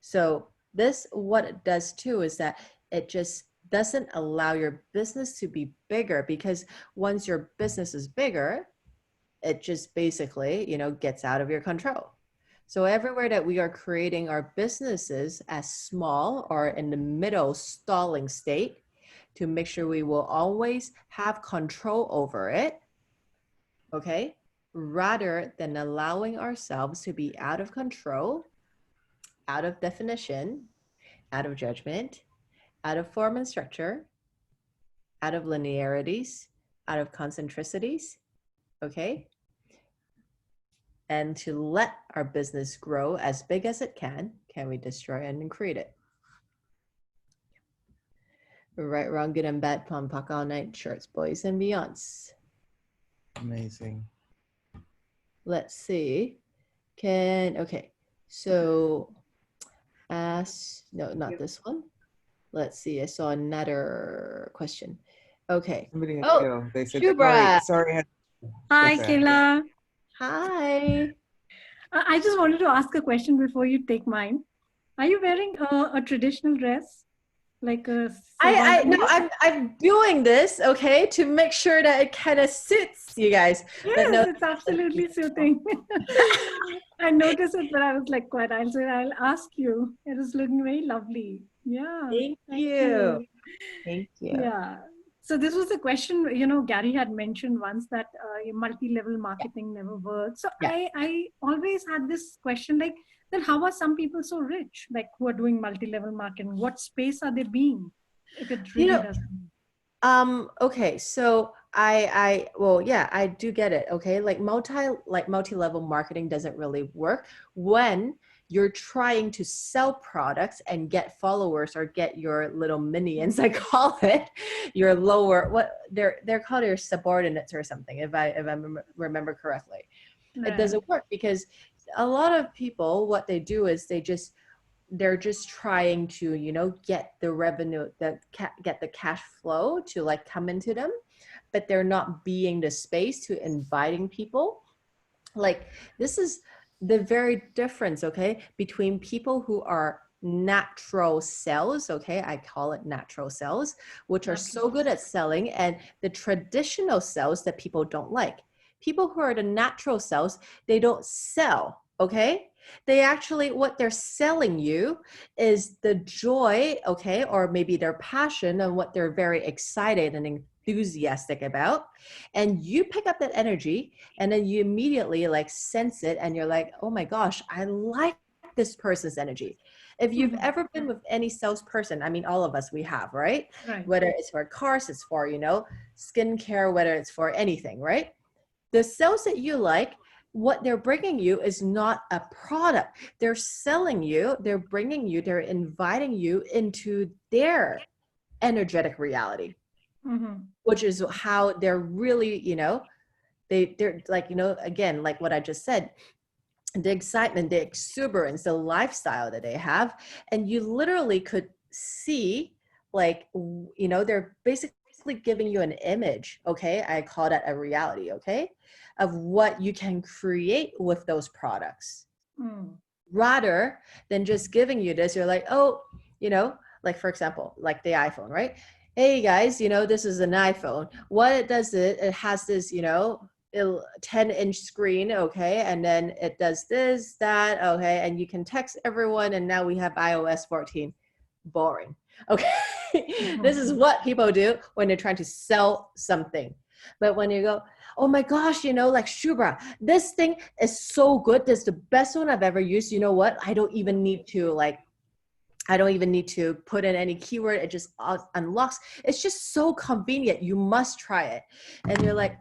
[SPEAKER 1] So this, what it does too, is that it just doesn't allow your business to be bigger, because once your business is bigger, it just basically, gets out of your control. So everywhere that we are creating our businesses as small or in the middle stalling state, to make sure we will always have control over it, okay, rather than allowing ourselves to be out of control, out of definition, out of judgment, out of form and structure, out of linearities, out of concentricities, okay? And to let our business grow as big as it can we destroy and create it? Right, wrong, good and bad, plum puck all night, shorts, boys and beyonds.
[SPEAKER 3] Amazing.
[SPEAKER 1] Let's see. Okay, so no, not this one. Let's see, I saw another question. Okay.
[SPEAKER 3] Somebody had
[SPEAKER 1] Oh,
[SPEAKER 3] to go. They said,
[SPEAKER 1] Shubra.
[SPEAKER 3] sorry.
[SPEAKER 6] Hi,
[SPEAKER 3] Get that.
[SPEAKER 6] Kayla.
[SPEAKER 1] Hi.
[SPEAKER 6] I just wanted to ask a question before you take mine. Are you wearing a traditional dress? Like a
[SPEAKER 1] No, I'm doing this, okay, to make sure that it kind of suits you guys.
[SPEAKER 6] Yes,
[SPEAKER 1] no,
[SPEAKER 6] it's absolutely suiting. I noticed it, but I was like, quite, I'll ask you. It is looking very lovely. Yeah.
[SPEAKER 1] Thank you. Thank you.
[SPEAKER 6] Yeah. So this was a question, Gary had mentioned once that multi-level marketing never works. So
[SPEAKER 1] Yeah.
[SPEAKER 6] I always had this question, like, then how are some people so rich, like who are doing multi-level marketing? What space are they being if it really doesn't?
[SPEAKER 1] Okay, so well, yeah, I do get it. Okay, like multi-level marketing doesn't really work when you're trying to sell products and get followers or get your little minions, I call it, your lower, what they're called your subordinates or something, if I remember correctly. It doesn't work because a lot of people, what they do is they're just trying to, get the revenue, get the cash flow to like come into them, but they're not being the space to inviting people. Like, this is the very difference, okay, between people who are natural sales, okay, I call it natural sales, which are so good at selling, and the traditional sales that people don't like. People who are the natural sales, they don't sell, okay? They actually, what they're selling you is the joy, okay, or maybe their passion and what they're very excited and enthusiastic about. And you pick up that energy and then you immediately like sense it and you're like, oh my gosh, I like this person's energy. If you've ever been with any salesperson, I mean, all of us, we have, right? Whether it's for cars, it's for, skincare, whether it's for anything, right? The sales that you like, what they're bringing you is not a product. They're selling you, they're bringing you, they're inviting you into their energetic reality, which is how they're really, they're like, again, like what I just said, the excitement, the exuberance, the lifestyle that they have. And you literally could see, like, they're basically giving you an image, okay? I call that a reality, okay? Of what you can create with those products. Rather than just giving you this, you're like, oh, like for example, like the iPhone, right? Hey guys, this is an iPhone. What it does, it has this, 10-inch screen, okay? And then it does this, that, okay? And you can text everyone, and now we have iOS 14. Boring. Okay. This is what people do when they're trying to sell something. But when you go, oh my gosh, like Shubra, this thing is so good. This is the best one I've ever used. You know what? I don't even need to put in any keyword. It just unlocks. It's just so convenient. You must try it. And you're like,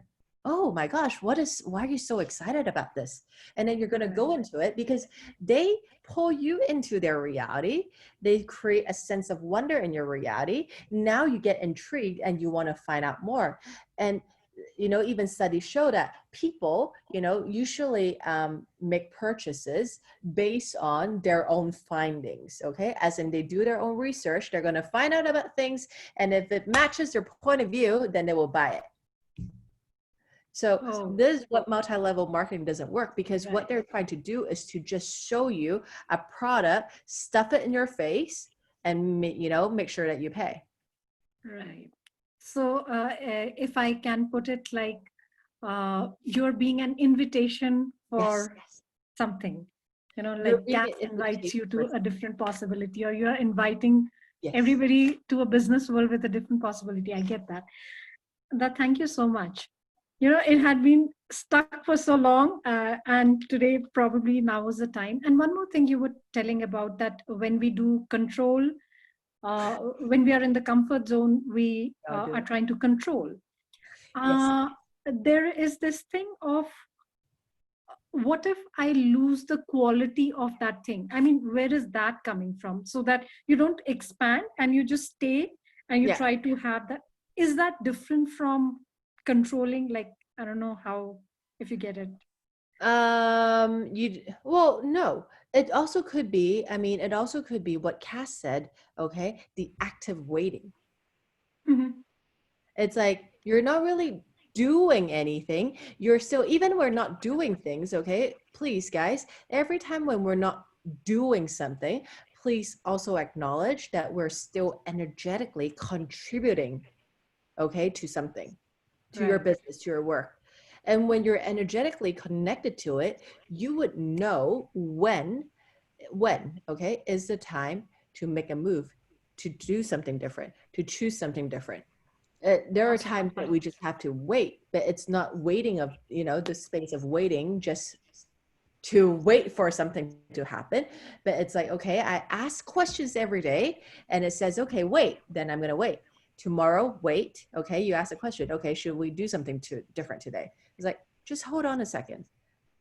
[SPEAKER 1] oh my gosh, why are you so excited about this? And then you're going to go into it because they pull you into their reality. They create a sense of wonder in your reality. Now you get intrigued and you want to find out more. And even studies show that people, usually make purchases based on their own findings, okay? As in they do their own research, they're going to find out about things, and if it matches their point of view, then they will buy it. So this is what multi-level marketing doesn't work, because what they're trying to do is to just show you a product, stuff it in your face, and make sure that you pay.
[SPEAKER 6] Right. So if I can put it like you're being an invitation for something, like gas invites you to a different possibility, or you're inviting everybody to a business world with a different possibility. I get that. Thank you so much. It had been stuck for so long, and today probably now is the time. And one more thing you were telling about, that when we do control, when we are in the comfort zone, we are trying to control. There is this thing of, what if I lose the quality of that thing? I mean, where is that coming from? So that you don't expand and you just stay and you try to have that. Is that different from controlling? Like, I don't know how, if you get it.
[SPEAKER 1] No, it also could be, it also could be what Cass said, okay? The active waiting.
[SPEAKER 6] Mm-hmm.
[SPEAKER 1] It's like, you're not really doing anything. You're still, even we're not doing things, okay? Please, guys, every time when we're not doing something, please also acknowledge that we're still energetically contributing, okay, to something, to your business, to your work. And when you're energetically connected to it, you would know when, okay, is the time to make a move, to do something different, to choose something different. There are times that we just have to wait, but it's not waiting of, the space of waiting just to wait for something to happen. But it's like, okay, I ask questions every day and it says, okay, wait, then I'm going to wait. Tomorrow, wait. Okay, you ask a question. Okay, should we do something different today? It's like, just hold on a second.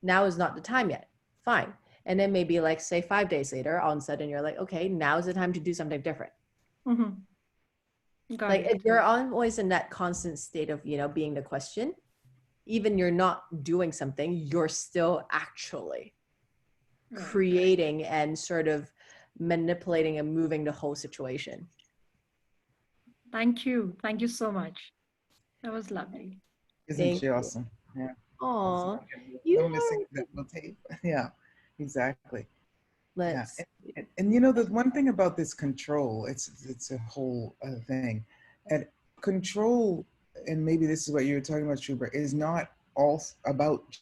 [SPEAKER 1] Now is not the time yet. Fine. And then maybe like, say 5 days later, all of a sudden you're like, okay, now is the time to do something different.
[SPEAKER 6] Mm-hmm.
[SPEAKER 1] Like if you're always in that constant state of, being the question, even you're not doing something, you're still actually creating and sort of manipulating and moving the whole situation.
[SPEAKER 6] Thank you. Thank you so much. That was lovely.
[SPEAKER 3] Isn't she awesome? Yeah.
[SPEAKER 1] Aw,
[SPEAKER 3] I'm missing that little tape. Yeah, exactly.
[SPEAKER 1] Let's.
[SPEAKER 3] Yeah. And the one thing about this control, it's a whole other thing. And control, and maybe this is what you were talking about, Shubha, is not all about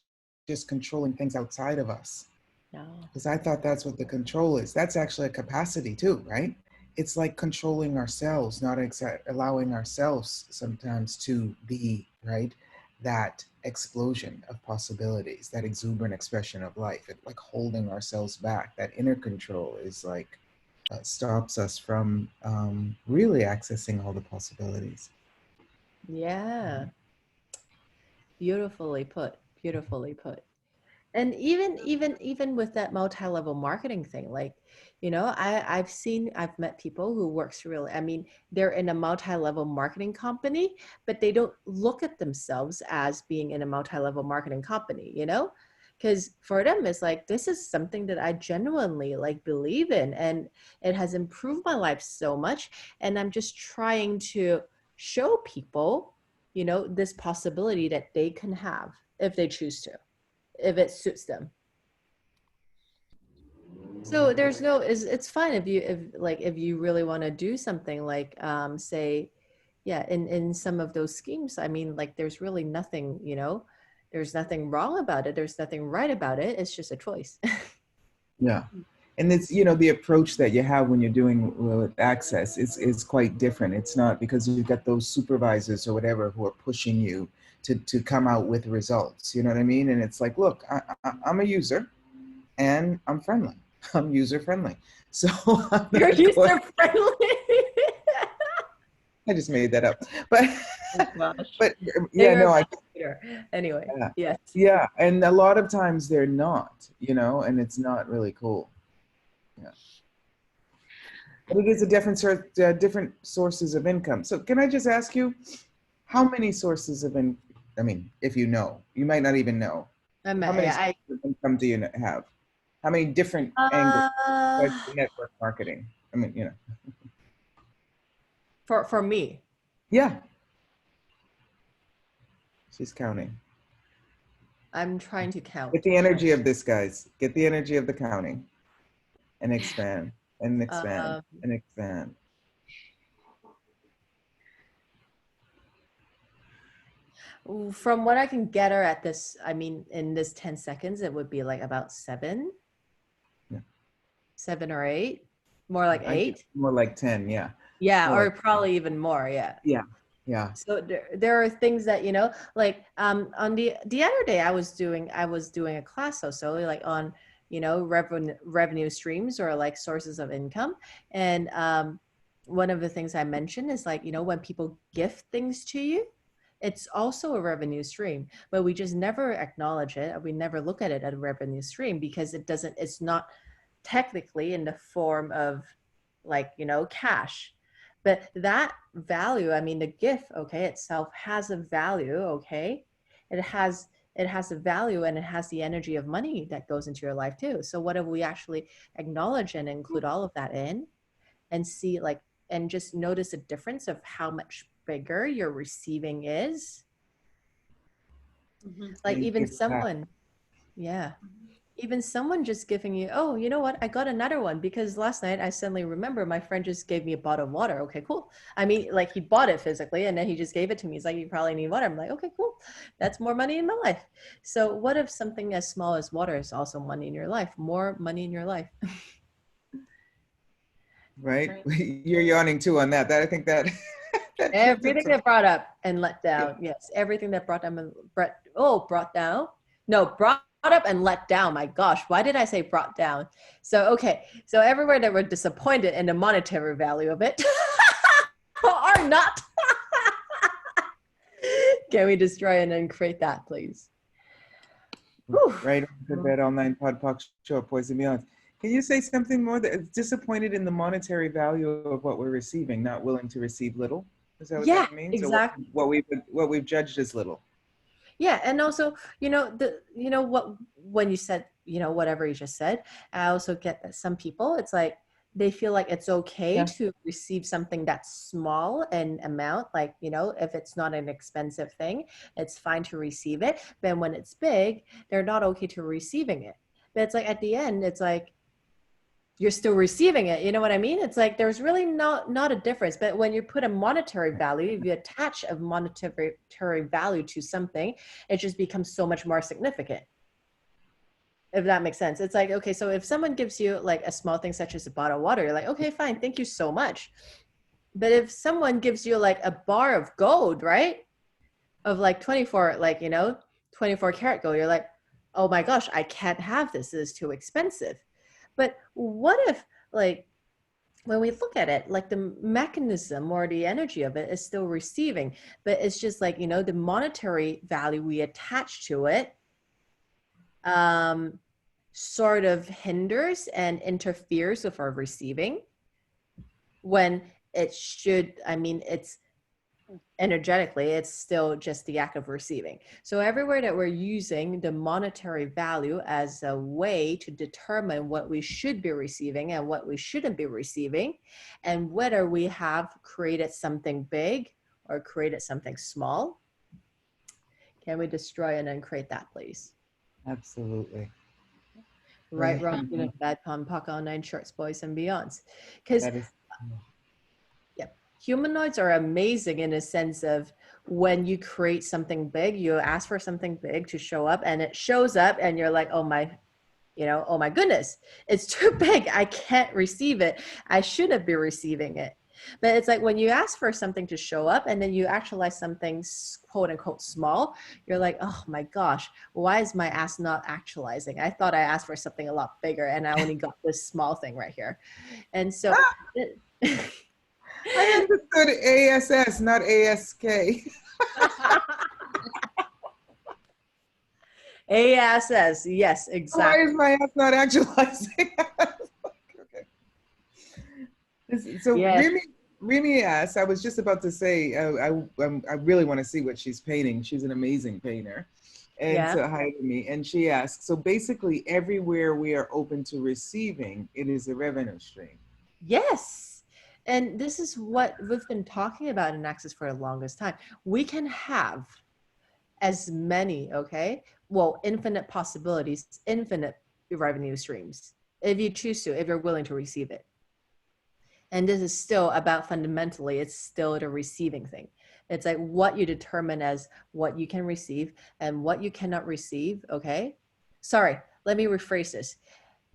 [SPEAKER 3] just controlling things outside of us.
[SPEAKER 1] No.
[SPEAKER 3] Because I thought that's what the control is. That's actually a capacity too, right? It's like controlling ourselves, not allowing ourselves sometimes to be, right? That explosion of possibilities, that exuberant expression of life, like holding ourselves back. That inner control is like, stops us from really accessing all the possibilities.
[SPEAKER 1] Yeah. Beautifully put. Beautifully put. And even with that multi-level marketing thing, like, I've met people who works really, they're in a multi-level marketing company, but they don't look at themselves as being in a multi-level marketing company, because for them, it's like, this is something that I genuinely like believe in, and it has improved my life so much. And I'm just trying to show people, this possibility that they can have if they choose to, if it suits them. So there's no, it's fine if you really want to do something like, say, in some of those schemes, like there's really nothing, there's nothing wrong about it. There's nothing right about it. It's just a choice.
[SPEAKER 3] Yeah. And it's, the approach that you have when you're doing with access is quite different. It's not because you've got those supervisors or whatever who are pushing you to come out with results. You know what I mean? And it's like, look, I'm a user and I'm friendly. I'm user friendly. So
[SPEAKER 1] You're user friendly.
[SPEAKER 3] I just made that up. But,
[SPEAKER 1] oh gosh.
[SPEAKER 3] But yeah, no,
[SPEAKER 1] anyway,
[SPEAKER 3] yeah.
[SPEAKER 1] Yes.
[SPEAKER 3] Yeah. And a lot of times they're not, and it's not really cool. Yeah. But it is a different sources of income. So can I just ask you, how many sources of income? I mean, if you know, you might not even know.
[SPEAKER 1] I
[SPEAKER 3] How
[SPEAKER 1] mean,
[SPEAKER 3] many
[SPEAKER 1] yeah,
[SPEAKER 3] sources of income do you have? How many different angles besides the network marketing? I mean, you know.
[SPEAKER 1] for me,
[SPEAKER 3] Yeah, she's counting.
[SPEAKER 1] I'm trying to
[SPEAKER 3] Get
[SPEAKER 1] count.
[SPEAKER 3] the energy of this, guys. Get the energy of the counting and expand and expand
[SPEAKER 1] Um,
[SPEAKER 3] and expand.
[SPEAKER 1] from what I can gather at this, I mean, in this 10 seconds, it would be like about seven,
[SPEAKER 3] Yeah.
[SPEAKER 1] 7 or 8, more like
[SPEAKER 3] I think
[SPEAKER 1] 8.
[SPEAKER 3] more like 10. Yeah.
[SPEAKER 1] Yeah,
[SPEAKER 3] More
[SPEAKER 1] or
[SPEAKER 3] like,
[SPEAKER 1] probably even more. Yeah.
[SPEAKER 3] yeah. Yeah.
[SPEAKER 1] So there are things that, like on the other day I was doing a class also like on, revenue streams or like sources of income. And one of the things I mentioned is like, when people gift things to you, it's also a revenue stream, but we just never acknowledge it. We never look at it as a revenue stream because it's not technically in the form of like, cash. But that value, I mean, the gift, okay, itself has a value, okay? It has a value and it has the energy of money that goes into your life too. So what if we actually acknowledge and include all of that in and see like and just notice a difference of how much bigger your receiving is? Like
[SPEAKER 3] And
[SPEAKER 1] even
[SPEAKER 3] give it back.
[SPEAKER 1] someone, yeah. Even someone just giving you, oh, you know what? I got another one because last night I suddenly remember my friend just gave me a bottle of water. Okay, cool. I mean, like he bought it physically and then he just gave it to me. He's like, you probably need water. I'm like, okay, cool. That's more money in my life. So what if something as small as water is also money in your life? More money in your life.
[SPEAKER 3] Right? You're yawning too on that. That I think that that tripped
[SPEAKER 1] Everything
[SPEAKER 3] into
[SPEAKER 1] that brought up and let down. Yes, everything that brought down and brought down. No, brought up and let down. My gosh, why did I say brought down? So okay, so everywhere that we're disappointed in the monetary value of it are not. Can we destroy and then create that, please? Whew.
[SPEAKER 3] right on the bed all nine pod poc show poison beyond. Can you say something more that is disappointed in the monetary value of what we're receiving, not willing to receive little? Is that what
[SPEAKER 1] Yeah,
[SPEAKER 3] that means? Or
[SPEAKER 1] exactly.
[SPEAKER 3] what we've judged as little?
[SPEAKER 1] Yeah, and also, what when you said, whatever you just said, I also get that some people, it's like they feel like it's okay
[SPEAKER 3] Yeah.
[SPEAKER 1] to receive something that's small in amount, like, if it's not an expensive thing, it's fine to receive it. But when it's big, they're not okay to receiving it. But it's like at the end, it's like you're still receiving it. You know what I mean? It's like there's really not a difference. But when you put a monetary value, if you attach a monetary value to something, it just becomes so much more significant. If that makes sense. It's like, okay, so if someone gives you like a small thing such as a bottle of water, you're like, okay, fine, thank you so much. But if someone gives you like a bar of gold, right? Of like 24, like, 24 karat gold, you're like, oh my gosh, I can't have this. This is too expensive. But what if, like, when we look at it, like the mechanism or the energy of it is still receiving, but it's just like, the monetary value we attach to it sort of hinders and interferes with our receiving when it should, I mean, it's energetically, it's still just the act of receiving. So everywhere that we're using the monetary value as a way to determine what we should be receiving and what we shouldn't be receiving, and whether we have created something big or created something small, can we destroy and then create that, please?
[SPEAKER 3] Absolutely.
[SPEAKER 1] Right, wrong, good and bad, pom, pock, all nine shorts, boys and beyonds. Because
[SPEAKER 3] That is
[SPEAKER 1] humanoids are amazing in a sense of when you create something big, you ask for something big to show up and it shows up and you're like, oh my goodness, it's too big. I can't receive it. I shouldn't be receiving it. But it's like when you ask for something to show up and then you actualize something quote unquote small, you're like, oh my gosh, why is my ass not actualizing? I thought I asked for something a lot bigger and I only got this small thing right here. And so
[SPEAKER 3] I understood ASS, not ASK.
[SPEAKER 1] ASS, yes,
[SPEAKER 3] Why
[SPEAKER 1] exactly.
[SPEAKER 3] is my ass not actualizing? Okay. So
[SPEAKER 1] Yes.
[SPEAKER 3] Remy asked, I was just about to say, I really want to see what she's painting. She's an amazing painter. And
[SPEAKER 1] Yeah.
[SPEAKER 3] so, hi, Remy. And she asked, so basically, everywhere we are open to receiving, it is a revenue stream.
[SPEAKER 1] Yes. And this is what we've been talking about in Access for the longest time. We can have as many, okay? Well, infinite possibilities, infinite revenue streams, if you choose to, if you're willing to receive it. And this is still about fundamentally, it's still the receiving thing. It's like what you determine as what you can receive and what you cannot receive, okay? Sorry, let me rephrase this.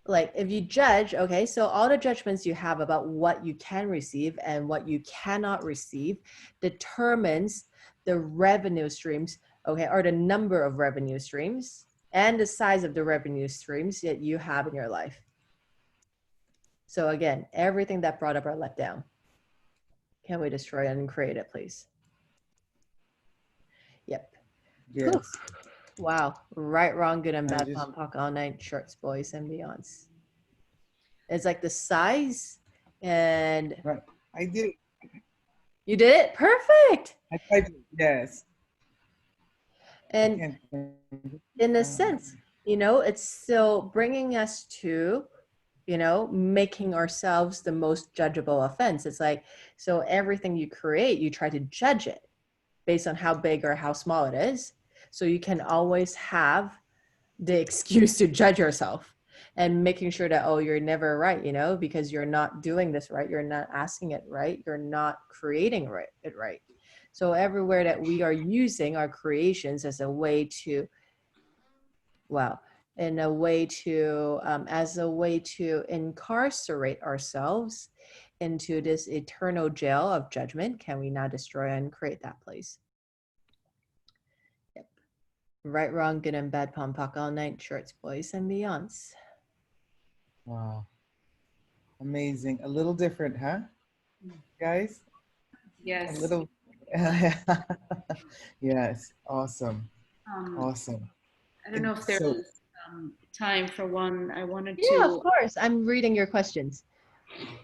[SPEAKER 1] Like if you judge, okay, so all the judgments you have about what you can receive and what you cannot receive determines the revenue streams, okay, or the number of revenue streams and the size of the revenue streams that you have in your life. So again, everything that brought up our letdown. Can we destroy it and create it, please? Yep.
[SPEAKER 3] Yes.
[SPEAKER 1] Cool. Wow. Right, wrong, good and
[SPEAKER 3] I
[SPEAKER 1] bad,
[SPEAKER 3] just-
[SPEAKER 1] pom pock, all night, shorts, boys, and beyonds. It's like the size and
[SPEAKER 3] Right. I did.
[SPEAKER 1] you did it. Perfect.
[SPEAKER 3] I typed it. Yes.
[SPEAKER 1] And
[SPEAKER 3] Can't think.
[SPEAKER 1] in a sense, you know, it's still bringing us to, you know, making ourselves the most judgeable offense. It's like, so everything you create, you try to judge it based on how big or how small it is. So you can always have the excuse to judge yourself and making sure that, oh, you're never right, you know, because you're not doing this right. You're not asking it right. You're not creating it right. So everywhere that we are using our creations as a way to, wow, in a way to, as a way to incarcerate ourselves into this eternal jail of judgment, can we now destroy and create that place? Yep. Right, wrong, good and bad, pom pock, all night, shorts, boys, and beyonds.
[SPEAKER 3] Wow. Amazing. A little different, huh? Guys?
[SPEAKER 2] Yes.
[SPEAKER 3] A little. Yes. Awesome. Awesome.
[SPEAKER 2] I don't know if there's time for one. I wanted to.
[SPEAKER 1] Yeah, of course. I'm reading your questions.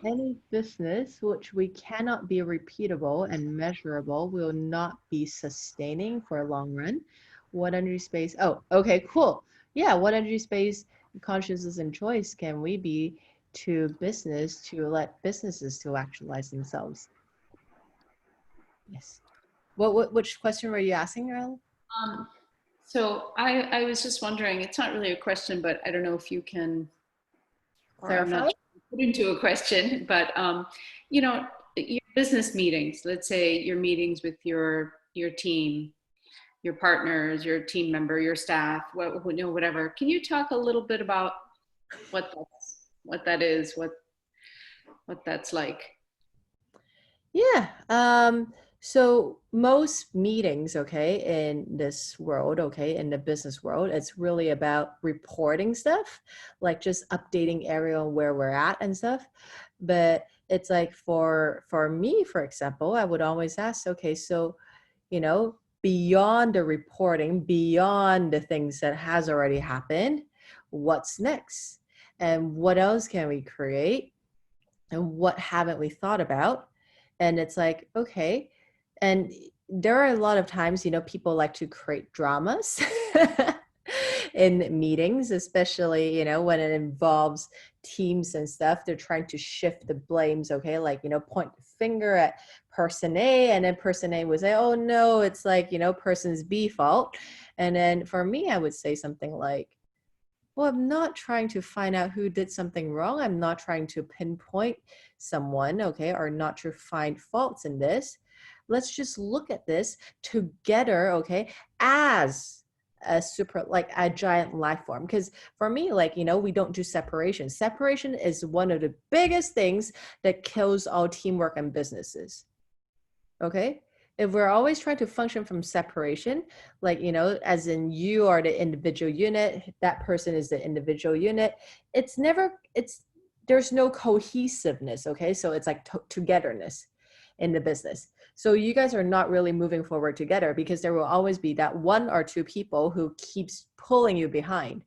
[SPEAKER 1] Any business which we cannot be repeatable and measurable will not be sustaining for a long run. What energy space? Oh, okay, cool. Yeah, what energy space, consciousness, and choice can we be to business to let businesses to actualize themselves? Yes. Which question were you asking, Earl?
[SPEAKER 2] So I was just wondering, it's not really a question, but I don't know if you can
[SPEAKER 1] Clarify?
[SPEAKER 2] put into a question, but you know, your business meetings, let's say your meetings with your team, your partners, your team member, your staff, whatever. Can you talk a little bit about what that is, what that's like?
[SPEAKER 1] Yeah. So most meetings, okay, in this world, okay, in the business world, it's really about reporting stuff, like just updating everyone where we're at and stuff. But it's like for me, for example, I would always ask, okay, so, you know, beyond the reporting, beyond the things that has already happened, what's next? And what else can we create? And what haven't we thought about? And it's like, okay. And there are a lot of times, you know, people like to create dramas in meetings, especially, you know, when it involves teams and stuff. They're trying to shift the blames, okay? Like, you know, point the finger at person A, and then person A would say, oh no, it's like, you know, person's B fault. And then for me, I would say something like, well, I'm not trying to find out who did something wrong. I'm not trying to pinpoint someone, okay, or not to find faults in this. Let's just look at this together, okay, as a like a giant life form. Because for me, like, you know, we don't do separation. Separation is one of the biggest things that kills all teamwork and businesses, okay? If we're always trying to function from separation, like, you know, as in you are the individual unit, that person is the individual unit, there's no cohesiveness, okay? So it's like togetherness in the business. So you guys are not really moving forward together because there will always be that one or two people who keeps pulling you behind.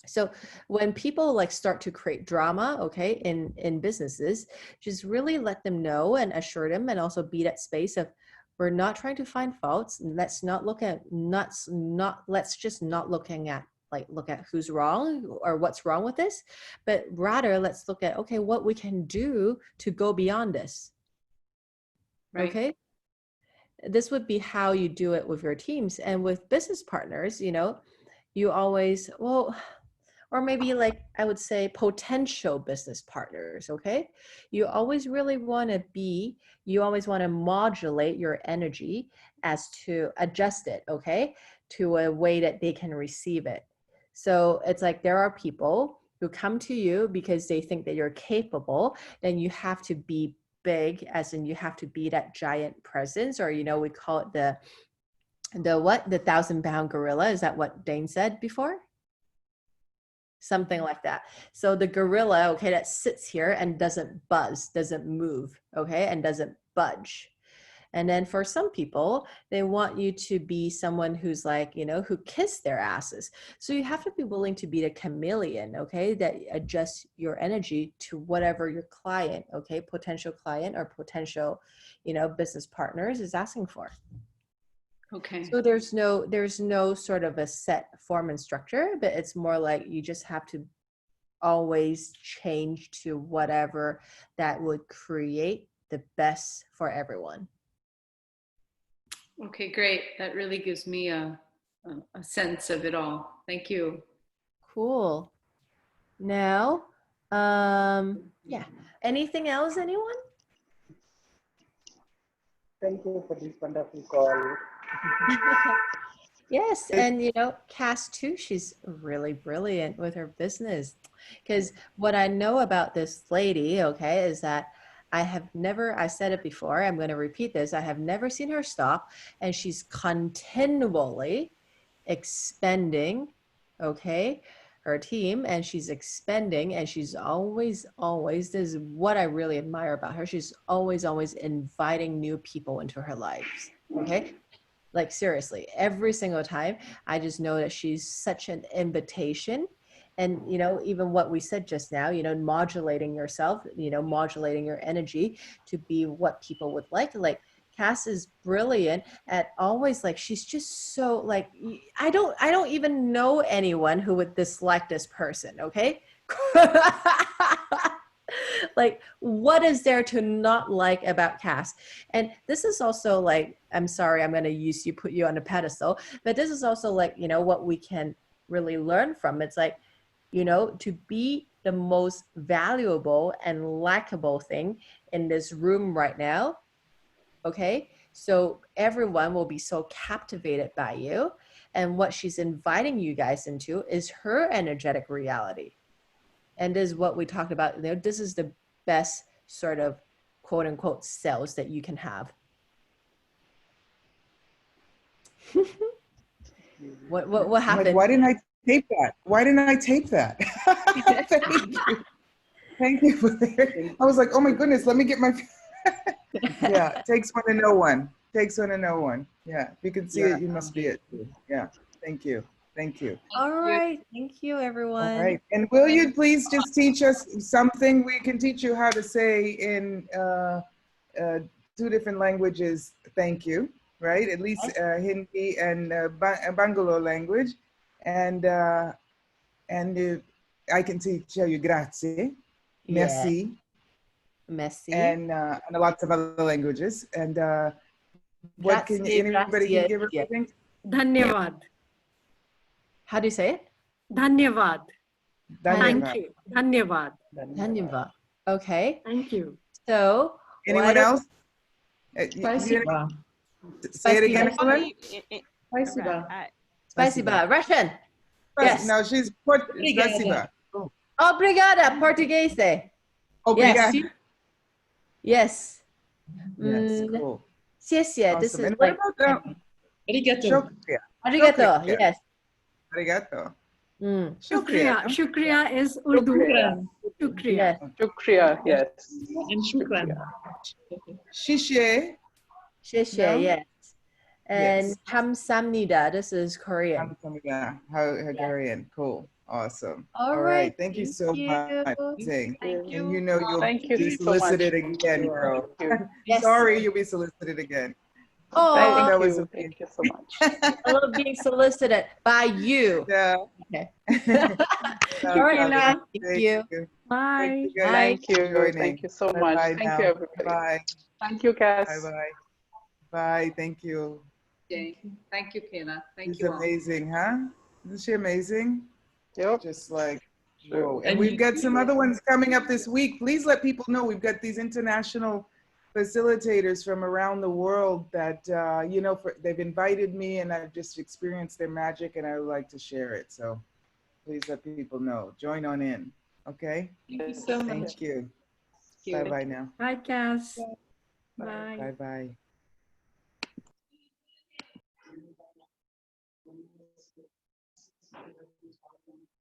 [SPEAKER 1] So when people like start to create drama, okay, in businesses, just really let them know and assure them, and also be that space of, we're not trying to find faults. Let's not look at let's just not looking at look at who's wrong or what's wrong with this, but rather let's look at, okay, what we can do to go beyond this.
[SPEAKER 2] Right.
[SPEAKER 1] Okay. This would be how you do it with your teams. And with business partners, you know, you always, well, or maybe like I would say potential business partners, okay? You always really want to you always want to modulate your energy as to adjust it, okay? To a way that they can receive it. So it's like there are people who come to you because they think that you're capable, then you have to be big, as in you have to be that giant presence, or, you know, we call it the 1,000-pound gorilla. Is that what Dane said before? Something like that. So the gorilla, okay, that sits here and doesn't buzz, doesn't move, okay, and doesn't budge. And then for some people, they want you to be someone who's like, you know, who kiss their asses. So you have to be willing to be the chameleon, okay, that adjusts your energy to whatever your client, okay, potential client or potential, you know, business partners is asking for.
[SPEAKER 2] Okay.
[SPEAKER 1] So there's no sort of a set form and structure, but it's more like you just have to always change to whatever that would create the best for everyone.
[SPEAKER 2] Okay, great. That really gives me a sense of it all. Thank you.
[SPEAKER 1] Cool. Now, yeah. Anything else, anyone?
[SPEAKER 4] Thank you for this wonderful call.
[SPEAKER 1] Yes, and you know, Cass too, she's really brilliant with her business. Because what I know about this lady, okay, is that I said it before, I'm going to repeat this, I have never seen her stop, and she's continually expending, okay, her team, and she's expending, and she's always, this is what I really admire about her. She's always inviting new people into her lives, okay? Like seriously, every single time, I just know that she's such an invitation. And, you know, even what we said just now, you know, modulating yourself, you know, modulating your energy to be what people would like Cass is brilliant at always, like, she's just so like, I don't even know anyone who would dislike this person. Okay. Like, what is there to not like about Cass? And this is also like, I'm sorry, I'm going to put you on a pedestal, but this is also like, you know, what we can really learn from. It's like, you know, to be the most valuable and likable thing in this room right now. Okay. So everyone will be so captivated by you. And what she's inviting you guys into is her energetic reality. And this is what we talked about. You know, this is the best sort of quote unquote sales that you can have. What happened?
[SPEAKER 3] Like, why didn't I tape that? Why didn't I tape that? Thank you. Thank you for that. I was like, oh my goodness, let me get my. Yeah, takes one to know one. Takes one to know one. Yeah, if you can see it, you must be it. Yeah, thank you. Thank you.
[SPEAKER 1] All right. Thank you, everyone.
[SPEAKER 3] All right. And will you please just teach us something? We can teach you how to say in 2 different languages, thank you, right? At least Hindi and Bangalore language. And I can tell you grazie, merci,
[SPEAKER 1] Messi.
[SPEAKER 3] and lots of other languages. And what can anybody can give us anything?
[SPEAKER 6] Dhanyavad.
[SPEAKER 1] How do you say it?
[SPEAKER 6] Dhanyavad.
[SPEAKER 3] Dhanyavad.
[SPEAKER 6] Thank you. Dhanyavad.
[SPEAKER 1] Dhanyavad. Okay.
[SPEAKER 6] Thank you.
[SPEAKER 1] So
[SPEAKER 3] anyone else?
[SPEAKER 5] Спасибо.
[SPEAKER 3] Say it again.
[SPEAKER 5] Спасибо.
[SPEAKER 1] Spasiba. Russian. Yes.
[SPEAKER 3] No, she's Spasiba.
[SPEAKER 1] Obrigada, Portuguese.
[SPEAKER 3] Obrigada.
[SPEAKER 1] Yes.
[SPEAKER 3] Yes, cool.
[SPEAKER 1] 谢谢.
[SPEAKER 3] Awesome.
[SPEAKER 1] This is
[SPEAKER 3] and
[SPEAKER 1] like
[SPEAKER 3] what about
[SPEAKER 5] Arigato.
[SPEAKER 3] Shukriya?
[SPEAKER 1] arigato.
[SPEAKER 3] Shukriya.
[SPEAKER 1] Yes.
[SPEAKER 3] Arigato.
[SPEAKER 6] Shukriya. Shukriya is Urdu.
[SPEAKER 5] Shukran.
[SPEAKER 6] Shukriya.
[SPEAKER 1] Yes.
[SPEAKER 7] Shukriya, yes.
[SPEAKER 5] And shukran.
[SPEAKER 3] Shishe.
[SPEAKER 1] 谢谢.
[SPEAKER 3] No?
[SPEAKER 1] Yes. And
[SPEAKER 3] Yes.
[SPEAKER 1] kamsamnida. This is Korean.
[SPEAKER 3] Hungarian. Cool. Awesome.
[SPEAKER 1] All
[SPEAKER 3] All
[SPEAKER 1] right.
[SPEAKER 3] right. Thank you
[SPEAKER 1] Thank
[SPEAKER 3] so much.
[SPEAKER 1] you.
[SPEAKER 3] Amazing.
[SPEAKER 6] Thank
[SPEAKER 3] And
[SPEAKER 6] you.
[SPEAKER 3] you know you'll
[SPEAKER 7] Thank you
[SPEAKER 3] be
[SPEAKER 7] so much.
[SPEAKER 3] solicited again, girl.
[SPEAKER 7] Thank you.
[SPEAKER 1] Yes.
[SPEAKER 3] Sorry, you'll be solicited again.
[SPEAKER 1] Oh,
[SPEAKER 3] That was
[SPEAKER 7] Thank you so much.
[SPEAKER 1] I love being solicited by you.
[SPEAKER 3] Yeah.
[SPEAKER 1] Okay.
[SPEAKER 6] Thank you,
[SPEAKER 1] All right,
[SPEAKER 6] Kayla.
[SPEAKER 1] Thank
[SPEAKER 3] Thank
[SPEAKER 1] you.
[SPEAKER 3] you.
[SPEAKER 6] Bye.
[SPEAKER 3] Thank you guys
[SPEAKER 1] Bye.
[SPEAKER 7] Thank
[SPEAKER 3] for
[SPEAKER 7] you.
[SPEAKER 3] joining.
[SPEAKER 7] Thank you so much.
[SPEAKER 3] Bye
[SPEAKER 7] Thank
[SPEAKER 3] now.
[SPEAKER 7] you, everybody.
[SPEAKER 3] Bye.
[SPEAKER 7] Thank you,
[SPEAKER 3] Bye
[SPEAKER 7] Cass.
[SPEAKER 3] bye. Bye. Thank you.
[SPEAKER 2] Jay. Thank you, Kayla. Thank
[SPEAKER 3] She's
[SPEAKER 2] you all.
[SPEAKER 3] amazing, huh? Isn't she amazing?
[SPEAKER 7] Yep.
[SPEAKER 3] Just like,
[SPEAKER 7] Sure.
[SPEAKER 3] whoa. And we've got some other ones coming up this week. Please let people know we've got these international facilitators from around the world that, you know, they've invited me and I've just experienced their magic and I would like to share it. So please let people know. Join on in. Okay?
[SPEAKER 2] Thank you so much.
[SPEAKER 3] Thank you.
[SPEAKER 2] Thank you.
[SPEAKER 3] Bye-bye now.
[SPEAKER 6] Bye, Cass.
[SPEAKER 7] Bye.
[SPEAKER 6] Bye.
[SPEAKER 3] Bye-bye.